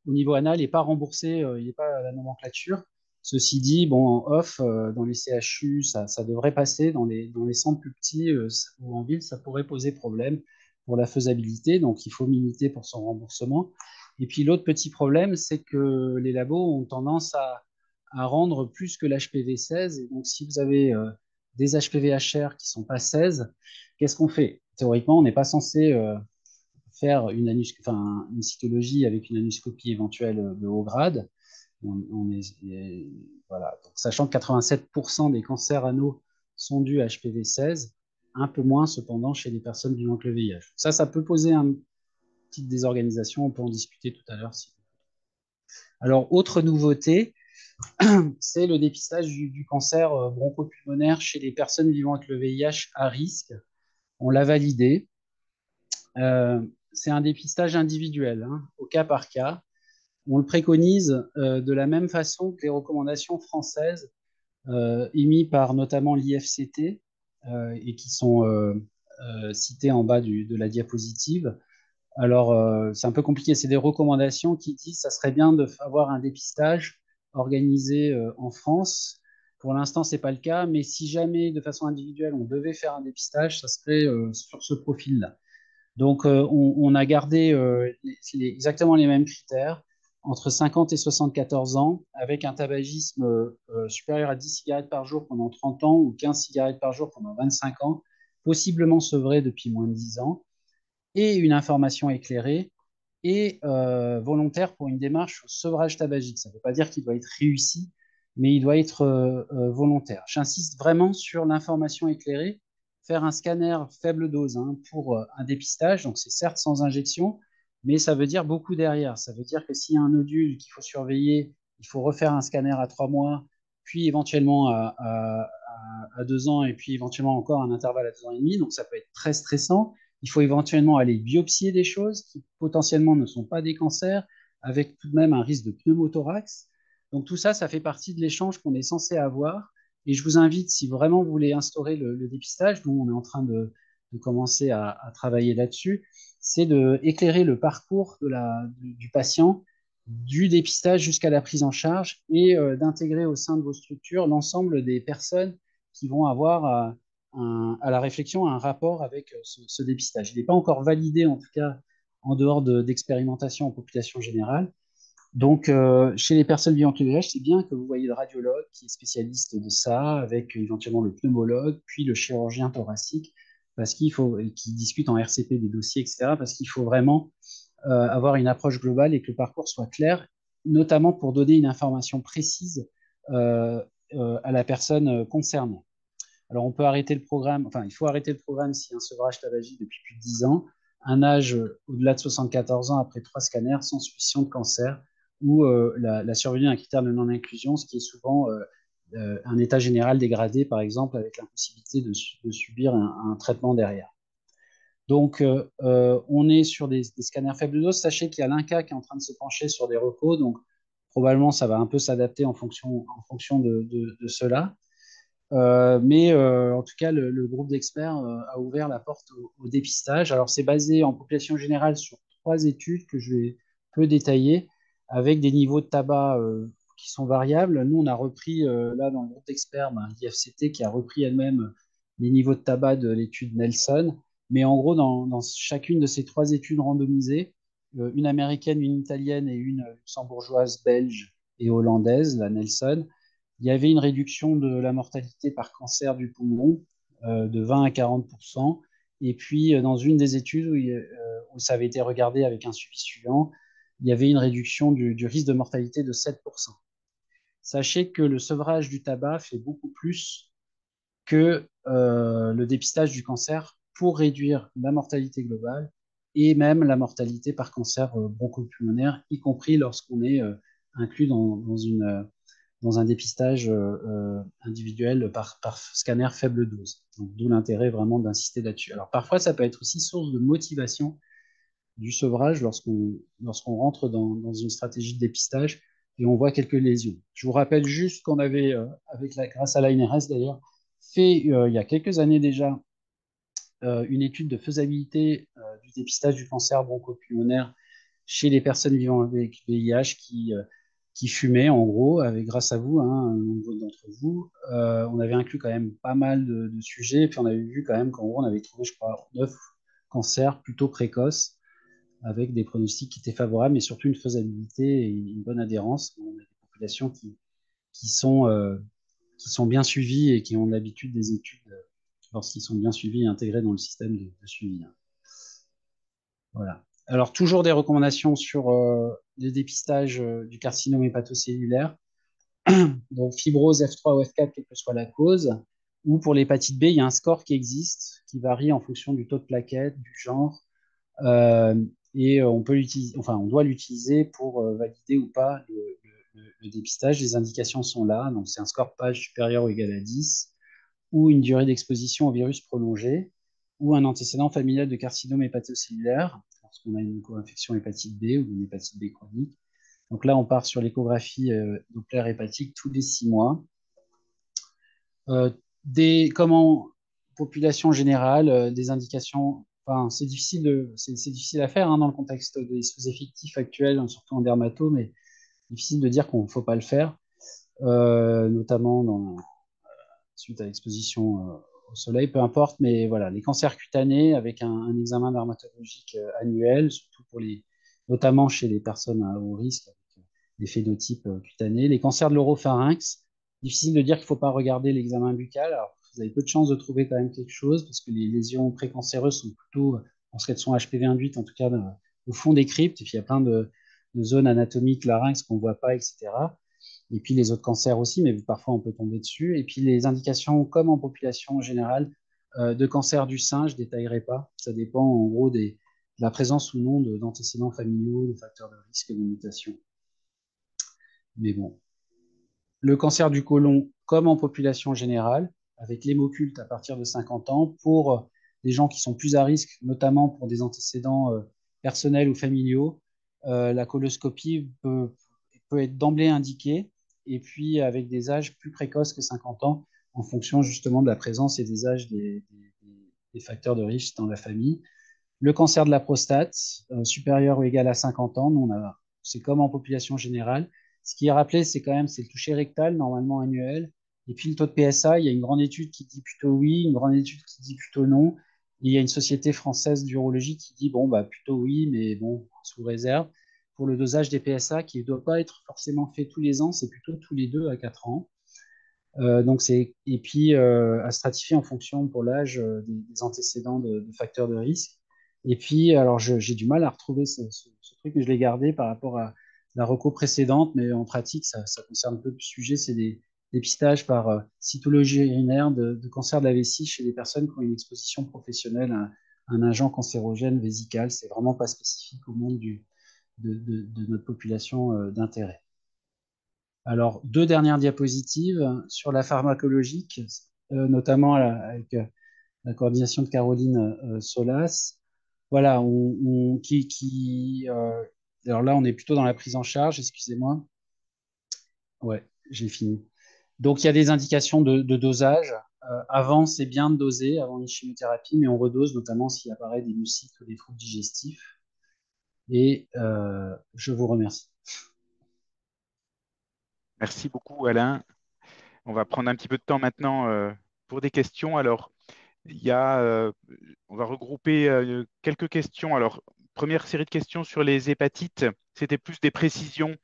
au niveau anal, il n'est pas remboursé, il n'est pas à la nomenclature. Ceci dit, bon, en off, dans les CHU, ça devrait passer. Dans les centres plus petits ou en ville, ça pourrait poser problème pour la faisabilité. Donc, il faut militer pour son remboursement. Et puis, l'autre petit problème, c'est que les labos ont tendance à rendre plus que l'HPV-16. Et donc, si vous avez des HPV-HR qui ne sont pas 16, qu'est-ce qu'on fait? Théoriquement, on n'est pas censé faire une cytologie avec une anuscopie éventuelle de haut grade. Voilà. Donc, sachant que 87% des cancers anaux sont dus à HPV-16, un peu moins cependant chez les personnes vivant avec le VIH. Ça peut poser une petite désorganisation, on peut en discuter tout à l'heure. Alors, autre nouveauté, c'est le dépistage du cancer bronchopulmonaire chez les personnes vivant avec le VIH à risque. On l'a validé. C'est un dépistage individuel, hein, au cas par cas. On le préconise de la même façon que les recommandations françaises émises par notamment l'IFCT et qui sont citées en bas de la diapositive. Alors, c'est un peu compliqué. C'est des recommandations qui disent que ça serait bien d'avoir un dépistage organisé en France. Pour l'instant, ce n'est pas le cas, mais si jamais, de façon individuelle, on devait faire un dépistage, ça serait sur ce profil-là. Donc, on a gardé exactement les mêmes critères entre 50 et 74 ans, avec un tabagisme supérieur à 10 cigarettes par jour pendant 30 ans ou 15 cigarettes par jour pendant 25 ans, possiblement sevré depuis moins de 10 ans, et une information éclairée et volontaire pour une démarche au sevrage tabagique. Ça ne veut pas dire qu'il doit être réussi, mais il doit être volontaire. J'insiste vraiment sur l'information éclairée, faire un scanner faible dose hein, pour un dépistage, donc c'est certes sans injection, mais ça veut dire beaucoup derrière. Ça veut dire que s'il y a un nodule qu'il faut surveiller, il faut refaire un scanner à 3 mois, puis éventuellement à 2 ans, et puis éventuellement encore un intervalle à 2 ans et demi, donc ça peut être très stressant. Il faut éventuellement aller biopsier des choses qui potentiellement ne sont pas des cancers, avec tout de même un risque de pneumothorax. Donc tout ça, ça fait partie de l'échange qu'on est censé avoir. Et je vous invite, si vraiment vous voulez instaurer le dépistage, dont on est en train de commencer à travailler là-dessus, c'est d'éclairer le parcours du patient, du dépistage jusqu'à la prise en charge, et d'intégrer au sein de vos structures l'ensemble des personnes qui vont avoir à la réflexion un rapport avec ce dépistage. Il n'est pas encore validé, en tout cas en dehors d'expérimentation en population générale, Donc, chez les personnes vivant avec le VIH, c'est bien que vous voyez le radiologue qui est spécialiste de ça, avec éventuellement le pneumologue, puis le chirurgien thoracique, parce qu'il faut, et qui discute en RCP des dossiers, etc., parce qu'il faut vraiment avoir une approche globale et que le parcours soit clair, notamment pour donner une information précise euh, à la personne concernée. Alors, on peut arrêter le programme, enfin, il faut arrêter le programme si un sevrage tabagique depuis plus de 10 ans, un âge au-delà de 74 ans après 3 scanners sans suspicion de cancer ou la survenue d'un critère de non-inclusion, ce qui est souvent un état général dégradé, par exemple, avec l'impossibilité de subir un traitement derrière. Donc, on est sur des scanners faible dose. Sachez qu'il y a l'INCA qui est en train de se pencher sur des recos, donc probablement ça va un peu s'adapter en fonction de cela. Mais en tout cas, le groupe d'experts a ouvert la porte au dépistage. Alors, c'est basé en population générale sur 3 études que je vais peu détailler, avec des niveaux de tabac qui sont variables. Nous, on a repris, là, dans le groupe d'experts, l'IFCT qui a repris elle-même les niveaux de tabac de l'étude Nelson. Mais en gros, dans chacune de ces 3 études randomisées, une américaine, une italienne et une luxembourgeoise, belge et hollandaise, la Nelson, il y avait une réduction de la mortalité par cancer du poumon de 20 à 40%. Et puis, dans une des études où ça avait été regardé avec un suivi suivant, il y avait une réduction du risque de mortalité de 7%. Sachez que le sevrage du tabac fait beaucoup plus que le dépistage du cancer pour réduire la mortalité globale et même la mortalité par cancer bronchopulmonaire, y compris lorsqu'on est inclus dans un dépistage individuel par scanner faible dose. D'où l'intérêt vraiment d'insister là-dessus. Alors parfois, ça peut être aussi source de motivation du sevrage lorsqu'on rentre dans une stratégie de dépistage et on voit quelques lésions. Je vous rappelle juste qu'on avait, grâce à l'ANRS d'ailleurs, fait il y a quelques années déjà une étude de faisabilité du dépistage du cancer bronchopulmonaire chez les personnes vivant avec VIH qui fumaient, en gros, avec, grâce à vous, hein, nombre d'entre vous. On avait inclus quand même pas mal de sujets, et puis on avait vu quand même qu'en gros, on avait trouvé, je crois, 9 cancers plutôt précoces, avec des pronostics qui étaient favorables, mais surtout une faisabilité et une bonne adhérence. On a des populations qui sont, euh, qui sont bien suivies et qui ont l'habitude des études lorsqu'ils sont bien suivis et intégrés dans le système de suivi. Voilà. Alors, toujours des recommandations sur le dépistage du carcinome hépatocellulaire, donc fibrose F3 ou F4, quelle que soit la cause, ou pour l'hépatite B, il y a un score qui existe, qui varie en fonction du taux de plaquettes, du genre, euh, et on peut l'utiliser, enfin, on doit l'utiliser pour valider ou pas le dépistage. Les indications sont là, donc c'est un score page supérieur ou égal à 10, ou une durée d'exposition au virus prolongée, ou un antécédent familial de carcinome hépatocellulaire, lorsqu'on a une co-infection hépatite B ou une hépatite B chronique. Donc là, on part sur l'échographie Doppler hépatique tous les 6 mois. Comment population générale, des indications, enfin, c'est difficile à faire hein, dans le contexte des sous-effectifs actuels, hein, surtout en dermato, mais difficile de dire qu'on ne faut pas le faire, notamment suite à l'exposition au soleil, peu importe, mais voilà, les cancers cutanés avec un examen dermatologique annuel, surtout notamment chez les personnes à haut risque, avec des phénotypes cutanés. Les cancers de l'oropharynx, difficile de dire qu'il ne faut pas regarder l'examen buccal. Alors, vous avez peu de chances de trouver quand même quelque chose, parce que les lésions précancéreuses sont plutôt, en ce qu'elles sont HPV induites, en tout cas au fond des cryptes, et puis il y a plein de zones anatomiques larynx qu'on ne voit pas, etc. Et puis les autres cancers aussi, mais parfois on peut tomber dessus. Et puis les indications, comme en population générale, de cancer du sein, je ne détaillerai pas. Ça dépend en gros de la présence ou non d'antécédents familiaux, de facteurs de risque de mutation. Mais bon, le cancer du côlon, comme en population générale, avec l'hémoculte à partir de 50 ans, pour des gens qui sont plus à risque, notamment pour des antécédents personnels ou familiaux, la coloscopie peut être d'emblée indiquée, et puis avec des âges plus précoces que 50 ans, en fonction justement de la présence et des âges des facteurs de risque dans la famille. Le cancer de la prostate, supérieur ou égal à 50 ans, c'est comme en population générale. Ce qui est rappelé, c'est quand même c'est le toucher rectal, normalement annuel. Et puis le taux de PSA, il y a une grande étude qui dit plutôt oui, une grande étude qui dit plutôt non. Et il y a une société française d'urologie qui dit bon, bah plutôt oui, mais bon, sous réserve. Il pour le dosage des PSA qui ne doit pas être forcément fait tous les ans, c'est plutôt tous les 2 à 4 ans. Et puis à stratifier en fonction pour l'âge des antécédents de facteurs de risque. Et puis, alors j'ai du mal à retrouver ce truc, mais je l'ai gardé par rapport à la reco précédente, mais en pratique, ça concerne peu de sujets. C'est des dépistages par cytologie urinaire de cancer de la vessie chez des personnes qui ont une exposition professionnelle à un agent cancérogène vésical. C'est vraiment pas spécifique au monde de notre population d'intérêt. Alors, deux dernières diapositives sur la pharmacologique, notamment avec la coordination de Caroline Solas. Voilà, alors là, on est plutôt dans la prise en charge, excusez-moi. Ouais, j'ai fini. Donc, il y a des indications de dosage. Avant, c'est bien de doser, avant une chimiothérapie, mais on redose, notamment s'il apparaît des mucites ou des troubles digestifs. Et je vous remercie. Merci beaucoup, Alain. On va prendre un petit peu de temps maintenant pour des questions. Alors, il y a, on va regrouper quelques questions. Alors, première série de questions sur les hépatites. C'était plus des précisions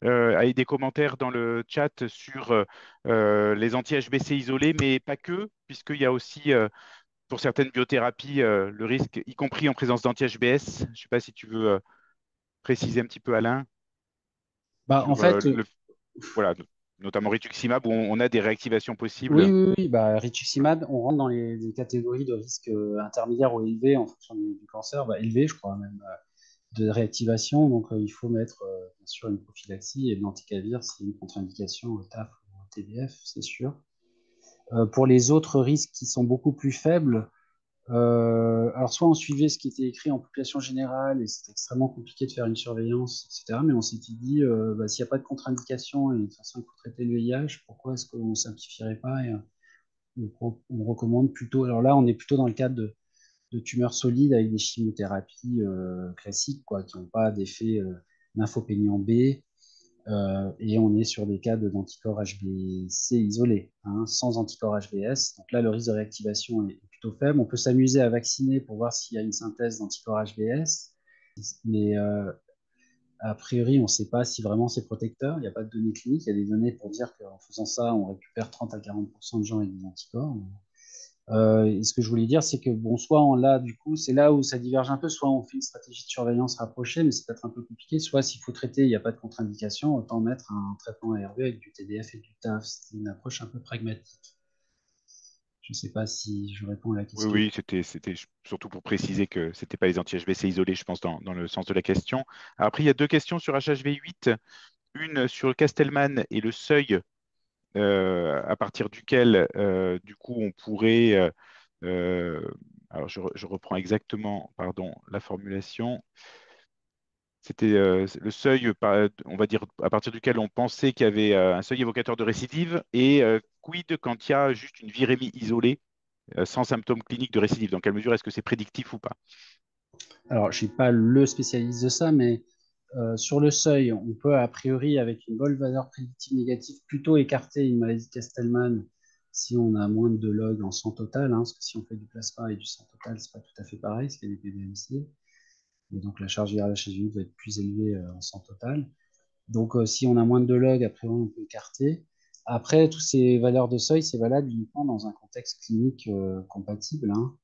avec des commentaires dans le chat sur les anti-HBC isolés, mais pas que, puisqu'il y a aussi, pour certaines biothérapies, le risque, y compris en présence d'anti-HBS. Je ne sais pas si tu veux préciser un petit peu, Alain, Bah, en sur fait, voilà, notamment rituximab, où on a des réactivations oui, possibles. oui, oui. Bah, rituximab, on rentre dans les catégories de risque intermédiaire ou élevé en fonction du cancer, bah, élevé, je crois même, de réactivation. Donc, il faut mettre bien sûr une prophylaxie et de l'anticavir, c'est une contre-indication au TAF ou au TDF, c'est sûr. Pour les autres risques qui sont beaucoup plus faibles, alors soit on suivait ce qui était écrit en population générale et c'était extrêmement compliqué de faire une surveillance, etc. Mais on s'était dit, bah, s'il n'y a pas de contre-indication et de toute façon il faut traiter le VIH, pourquoi est-ce qu'on ne simplifierait pas et, on recommande plutôt, alors là, on est plutôt dans le cadre de tumeurs solides avec des chimiothérapies classiques, quoi, qui n'ont pas d'effet lymphopéniant B, et on est sur des cas d'anticorps HBC isolés, hein, sans anticorps HBS. Donc là, le risque de réactivation est plutôt faible. On peut s'amuser à vacciner pour voir s'il y a une synthèse d'anticorps HBS, mais a priori, on ne sait pas si vraiment c'est protecteur. Il n'y a pas de données cliniques. Il y a des données pour dire qu'en faisant ça, on récupère 30 à 40% de gens avec des anticorps. Et ce que je voulais dire, c'est que bon, soit on l'a, du coup, c'est là où ça diverge un peu, soit on fait une stratégie de surveillance rapprochée, mais c'est peut-être un peu compliqué, soit s'il faut traiter, il n'y a pas de contre-indication, autant mettre un traitement ARV avec du TDF et du TAF. C'est une approche un peu pragmatique. Je ne sais pas si je réponds à la Oui, question. oui, c'était surtout pour préciser que ce n'était pas les anti-HBC isolés, je pense, dans le sens de la question. Après, il y a deux questions sur HHV8, une sur le Castelman et le seuil à partir duquel, du coup, on pourrait... euh, alors, je reprends exactement, pardon, la formulation. C'était le seuil, on va dire, à partir duquel on pensait qu'il y avait un seuil évocateur de récidive, et quid quand il y a juste une virémie isolée sans symptômes cliniques de récidive. Dans quelle mesure est-ce que c'est prédictif ou pas? Alors, je ne suis pas le spécialiste de ça, mais sur le seuil, on peut, a priori, avec une bonne valeur prédictive négative, plutôt écarter une maladie de Castelman si on a moins de 2 logs en sang total, hein, parce que si on fait du plasma et du sang total, c'est pas tout à fait pareil, ce qu'il y a des PBMC. Et donc la charge virale HSV va être plus élevée en sang total. Donc si on a moins de 2 logs, a priori, on peut écarter. Après, toutes ces valeurs de seuil, c'est valable uniquement dans un contexte clinique compatible, hein.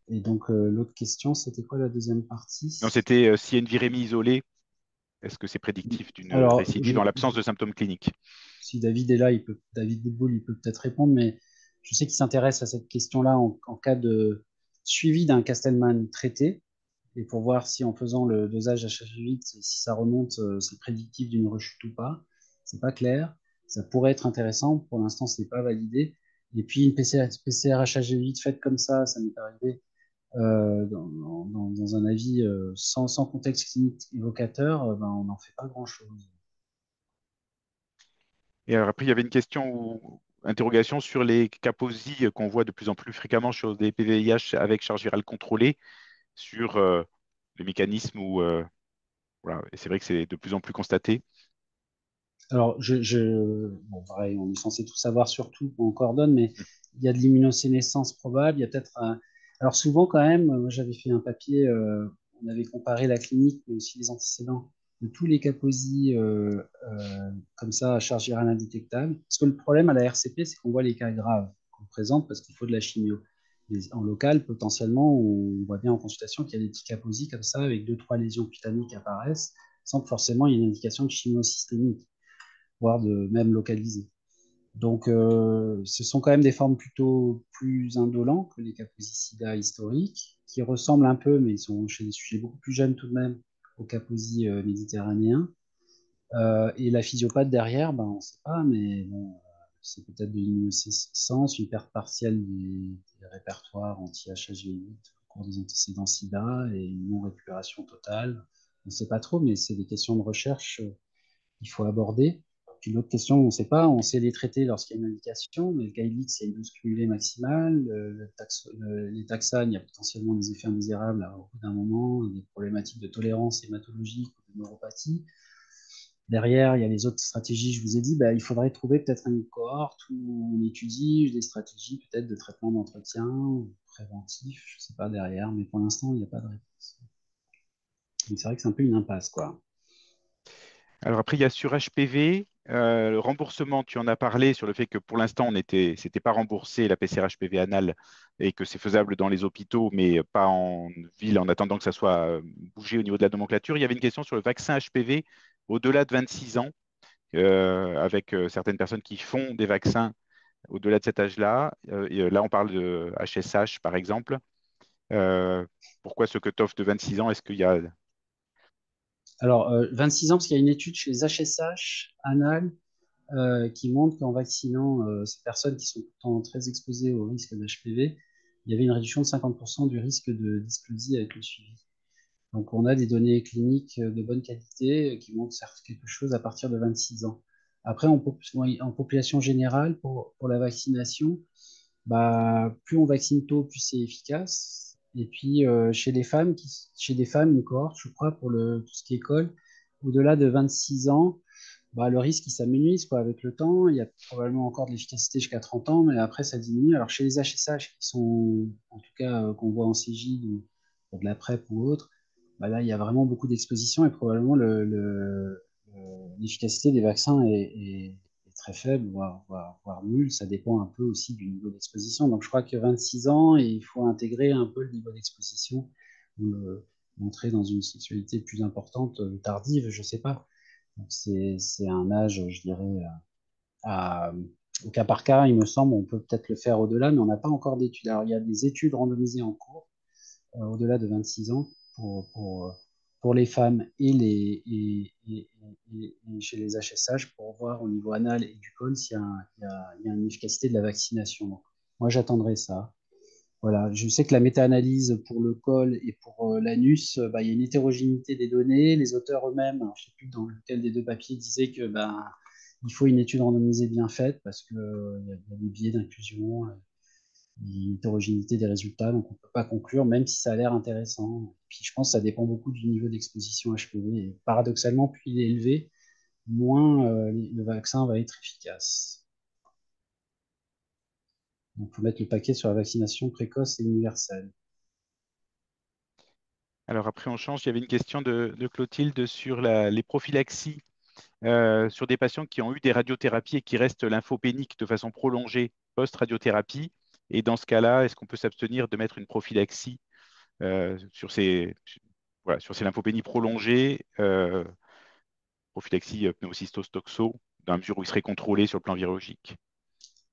Et donc l'autre question, c'était quoi la deuxième Non, partie? c'était s'il y a une virémie isolée, est-ce que c'est prédictif d'une Alors, récidive en l'absence de symptômes cliniques? si David est là, David Boutboul, il peut peut-être répondre, mais je sais qu'il s'intéresse à cette question-là en cas de suivi d'un Castelman traité, et pour voir si en faisant le dosage HH8, si ça remonte, c'est prédictif d'une rechute ou pas. C'est pas clair. Ça pourrait être intéressant. Pour l'instant, ce n'est pas validé. Et puis une PCR HH8 faite comme ça m'est arrivé dans un avis sans contexte clinique évocateur, ben, on n'en fait pas grand-chose. Et alors après, il y avait une question ou interrogation sur les Kaposi qu'on voit de plus en plus fréquemment sur des PVIH avec charge virale contrôlée, sur le mécanisme où, voilà, et c'est vrai que c'est de plus en plus constaté. Alors, bon, pareil, on est censé tout savoir sur tout, on coordonne, mais il y a de l'immunosénescence probable, il y a peut-être alors souvent quand même, moi j'avais fait un papier on avait comparé la clinique, mais aussi les antécédents de tous les Kaposi comme ça à charge virale indétectable. Parce que le problème à la RCP, c'est qu'on voit les cas graves qu'on présente parce qu'il faut de la chimio. Mais en local, potentiellement, on voit bien en consultation qu'il y a des petits Kaposi comme ça avec deux, trois lésions cutanées qui apparaissent sans que forcément il y ait une indication de chimio systémique, voire de même localisée. Donc, ce sont quand même des formes plutôt plus indolentes que les Kaposicida historiques, qui ressemblent un peu, mais ils sont chez des sujets beaucoup plus jeunes tout de même, aux Kaposi méditerranéens. Et la physiopathe derrière, ben, on ne sait pas, mais bon, c'est peut-être de l'immunosénescence, une perte partielle des répertoires anti-HHV8 au cours des antécédents SIDA et une non-récupération totale. On ne sait pas trop, mais c'est des questions de recherche qu'il faut aborder. Puis l'autre question, on ne sait pas, on sait les traiter lorsqu'il y a une indication, mais le Guilix, c'est une dose cumulée maximale. Les taxanes, il y a potentiellement des effets indésirables au bout d'un moment, des problématiques de tolérance hématologique ou de neuropathie. Derrière, il y a les autres stratégies, je vous ai dit, bah, il faudrait trouver peut-être une cohorte où on étudie des stratégies peut-être de traitement d'entretien, ou préventif, je ne sais pas derrière, mais pour l'instant, il n'y a pas de réponse. Donc c'est vrai que c'est un peu une impasse, quoi. Alors après, il y a sur HPV, le remboursement, tu en as parlé sur le fait que pour l'instant, c'était pas remboursé la PCR HPV anal et que c'est faisable dans les hôpitaux, mais pas en ville en attendant que ça soit bougé au niveau de la nomenclature. Il y avait une question sur le vaccin HPV au-delà de 26 ans, avec certaines personnes qui font des vaccins au-delà de cet âge-là. Et là, on parle de HSH, par exemple. Euh, Pourquoi ce cutoff de 26 ans? Est-ce qu'il y a... 26 ans, parce qu'il y a une étude chez les HSH anal qui montre qu'en vaccinant ces personnes qui sont pourtant très exposées au risque d'HPV, il y avait une réduction de 50% du risque de dysplasie avec le suivi. Donc, on a des données cliniques de bonne qualité qui montrent certes quelque chose à partir de 26 ans. Après, en population générale, pour la vaccination, bah, plus on vaccine tôt, plus c'est efficace. Et puis, chez des femmes, une cohorte, je crois, pour tout ce qui est col, au-delà de 26 ans, bah, le risque il s'amenuise quoi, avec le temps. Il y a probablement encore de l'efficacité jusqu'à 30 ans, mais après, ça diminue. Alors, chez les HSH, qui sont, en tout cas, qu'on voit en CJ ou pour de la PrEP ou autre, bah, là, il y a vraiment beaucoup d'exposition et probablement l'efficacité des vaccins est très faible, voire nulle. Ça dépend un peu aussi du niveau d'exposition. Donc, je crois que 26 ans, et il faut intégrer un peu le niveau d'exposition, montrer dans une sexualité plus importante, tardive, je sais pas. Donc, c'est un âge, je dirais, à- au cas par cas, il me semble, on peut peut-être le faire au-delà, mais on n'a pas encore d'études. Alors, il y a des études randomisées en cours au-delà de 26 ans pour les femmes et chez les HSH pour voir au niveau anal et du col s'il y a, il y a une efficacité de la vaccination. Donc, moi, j'attendrai ça. Voilà, je sais que la méta-analyse pour le col et pour l'anus, bah, il y a une hétérogénéité des données. Les auteurs eux-mêmes, alors, je ne sais plus dans lequel des deux papiers, disaient que bah, il faut une étude randomisée bien faite parce qu'il y a des biais d'inclusion, une hétérogénéité des résultats, donc on ne peut pas conclure, même si ça a l'air intéressant. Puis je pense que ça dépend beaucoup du niveau d'exposition HPV. Et paradoxalement, plus il est élevé, moins le vaccin va être efficace. Donc il faut mettre le paquet sur la vaccination précoce et universelle. Alors après, on change. Il y avait une question de Clotilde sur les prophylaxies sur des patients qui ont eu des radiothérapies et qui restent lymphopéniques de façon prolongée post-radiothérapie. Et dans ce cas-là, est-ce qu'on peut s'abstenir de mettre une prophylaxie sur voilà, sur ces lymphopénies prolongées, prophylaxie pneumocystose toxo, dans la mesure où il serait contrôlé sur le plan virologique?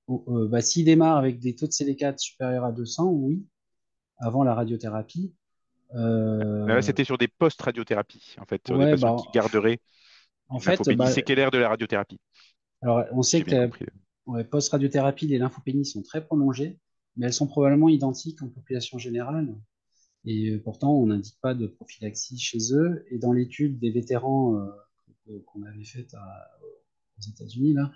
Bah, s'il démarre avec des taux de CD4 supérieurs à 200, oui, avant la radiothérapie. Là, Euh, c'était sur des post-radiothérapies, en fait, sur des ouais, patients bah, qui garderaient en une fait, lymphopénie bah, séquelaire de la radiothérapie, alors, on si sait j'ai bien que compris. ouais, post-radiothérapie, les lymphopénies sont très prolongées, mais elles sont probablement identiques en population générale. Et pourtant, on n'indique pas de prophylaxie chez eux. Et dans l'étude des vétérans qu'on avait faite aux États-Unis, là,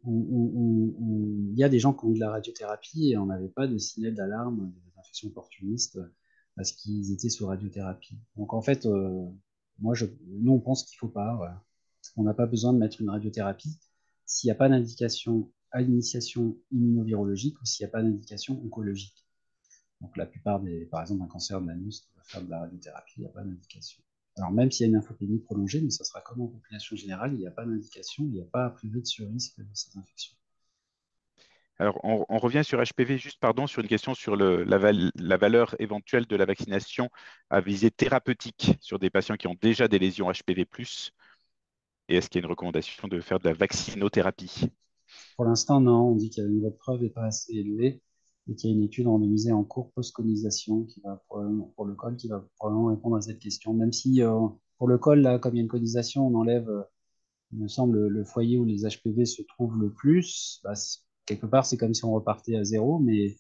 il y a des gens qui ont de la radiothérapie et on n'avait pas de signal d'alarme d'infection opportuniste parce qu'ils étaient sous radiothérapie. Donc en fait, nous on pense qu'il ne faut pas. Voilà. On n'a pas besoin de mettre une radiothérapie s'il n'y a pas d'indication à l'initiation immunovirologique ou s'il n'y a pas d'indication oncologique. Donc la plupart par exemple, un cancer de l'anus faire de la radiothérapie, il n'y a pas d'indication. Alors même s'il y a une infopénie prolongée, mais ça sera comme en population générale, il n'y a pas d'indication, il n'y a pas a priori de surrisque de cette infection. Alors, on revient sur HPV, juste pardon, sur une question sur la valeur éventuelle de la vaccination à visée thérapeutique sur des patients qui ont déjà des lésions HPV+. Et est-ce qu'il y a une recommandation de faire de la vaccinothérapie? Pour l'instant, non, on dit que le niveau de preuve n'est pas assez élevé et qu'il y a une étude randomisée en cours post-conisation qui va pour le col qui va probablement répondre à cette question. Même si pour le col, là, comme il y a une conisation, on enlève, il me semble, le foyer où les HPV se trouvent le plus. Bah, quelque part, c'est comme si on repartait à zéro, mais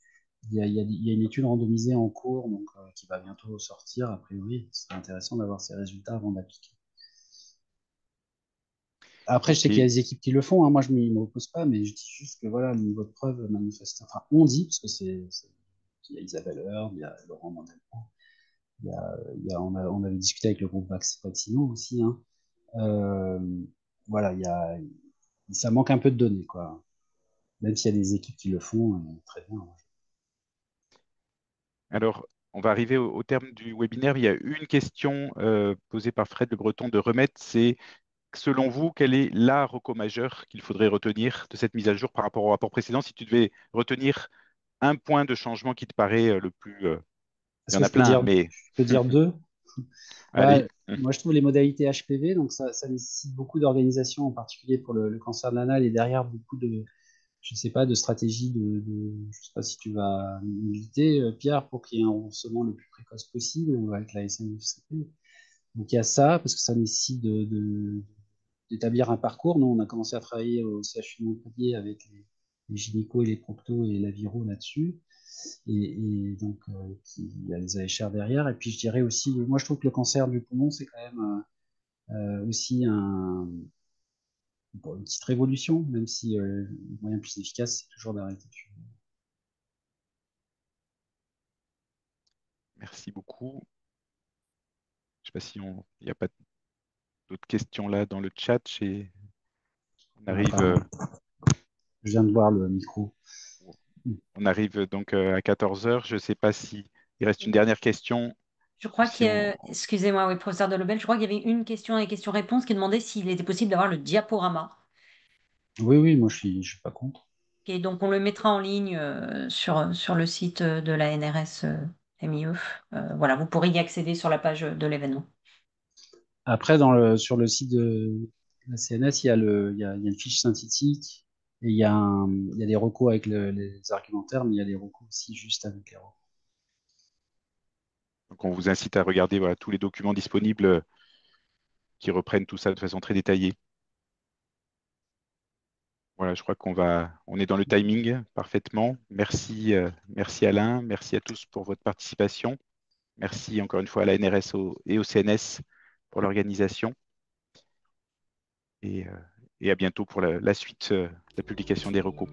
il y a une étude randomisée en cours donc, qui va bientôt sortir. A priori, ce serait intéressant d'avoir ces résultats avant d'appliquer. Après, je sais qu'il y a OK. des équipes qui le font, hein. Moi, je ne m'oppose pas, mais je dis juste que voilà, le niveau de preuve manifeste. Enfin, on dit, parce que il y a Isabelle Heard, il y a Laurent Mandelbrot, on avait discuté avec le groupe Vaccinaux aussi, hein. Euh, voilà, ça manque un peu de données, quoi. Même s'il y a des équipes qui le font, très bien. Alors, on va arriver au terme du webinaire. Il y a une question posée par Fred Le Breton de Remette. C'est, selon vous, quel est la reco majeure qu'il faudrait retenir de cette mise à jour par rapport au rapport précédent? Si tu devais retenir un point de changement qui te paraît le plus... il y Est-ce en que a plein, mais je peux dire deux? Bah, allez. moi, je trouve les modalités HPV, donc ça nécessite beaucoup d'organisation, en particulier pour le cancer de l'anal, et derrière beaucoup je sais pas, de stratégie je sais pas si tu vas militer, Pierre, pour qu'il y ait un remboursement le plus précoce possible avec la SNFCP. Donc il y a ça, parce que ça nécessite d'établir un parcours. Nous, on a commencé à travailler au CHU de Montpellier avec les gynécos et les proctos et la viro là-dessus. Et donc, il y a les AHR derrière. Et puis, je dirais aussi, moi, je trouve que le cancer du poumon, c'est quand même aussi bon, une petite révolution, même si le moyen le plus efficace, c'est toujours d'arrêter de fumer. Merci beaucoup. Je ne sais pas si il n'y a pas d'autres questions là dans le chat. On On n'a arrive, pas, je viens de voir le micro. on arrive donc à 14 heures. Je ne sais pas si il reste une dernière question Je ou crois si on... excusez-moi, oui, professeur Delobel, je crois qu'il y avait une question et question-réponse qui demandait s'il était possible d'avoir le diaporama. Oui, oui, moi, je suis pas contre. Et donc, on le mettra en ligne sur le site de la NRS MIE. Voilà, vous pourrez y accéder sur la page de l'événement. Après, sur le site de la CNS, il y a une fiche synthétique et il y a des recos avec les argumentaires, mais il y a des recos aussi juste avec les recos. Donc on vous incite à regarder voilà, tous les documents disponibles qui reprennent tout ça de façon très détaillée. Voilà, je crois on est dans le timing parfaitement. Merci, merci Alain, merci à tous pour votre participation. Merci encore une fois à la NRS et au CNS pour l'organisation et, et à bientôt pour la suite de la publication des recos.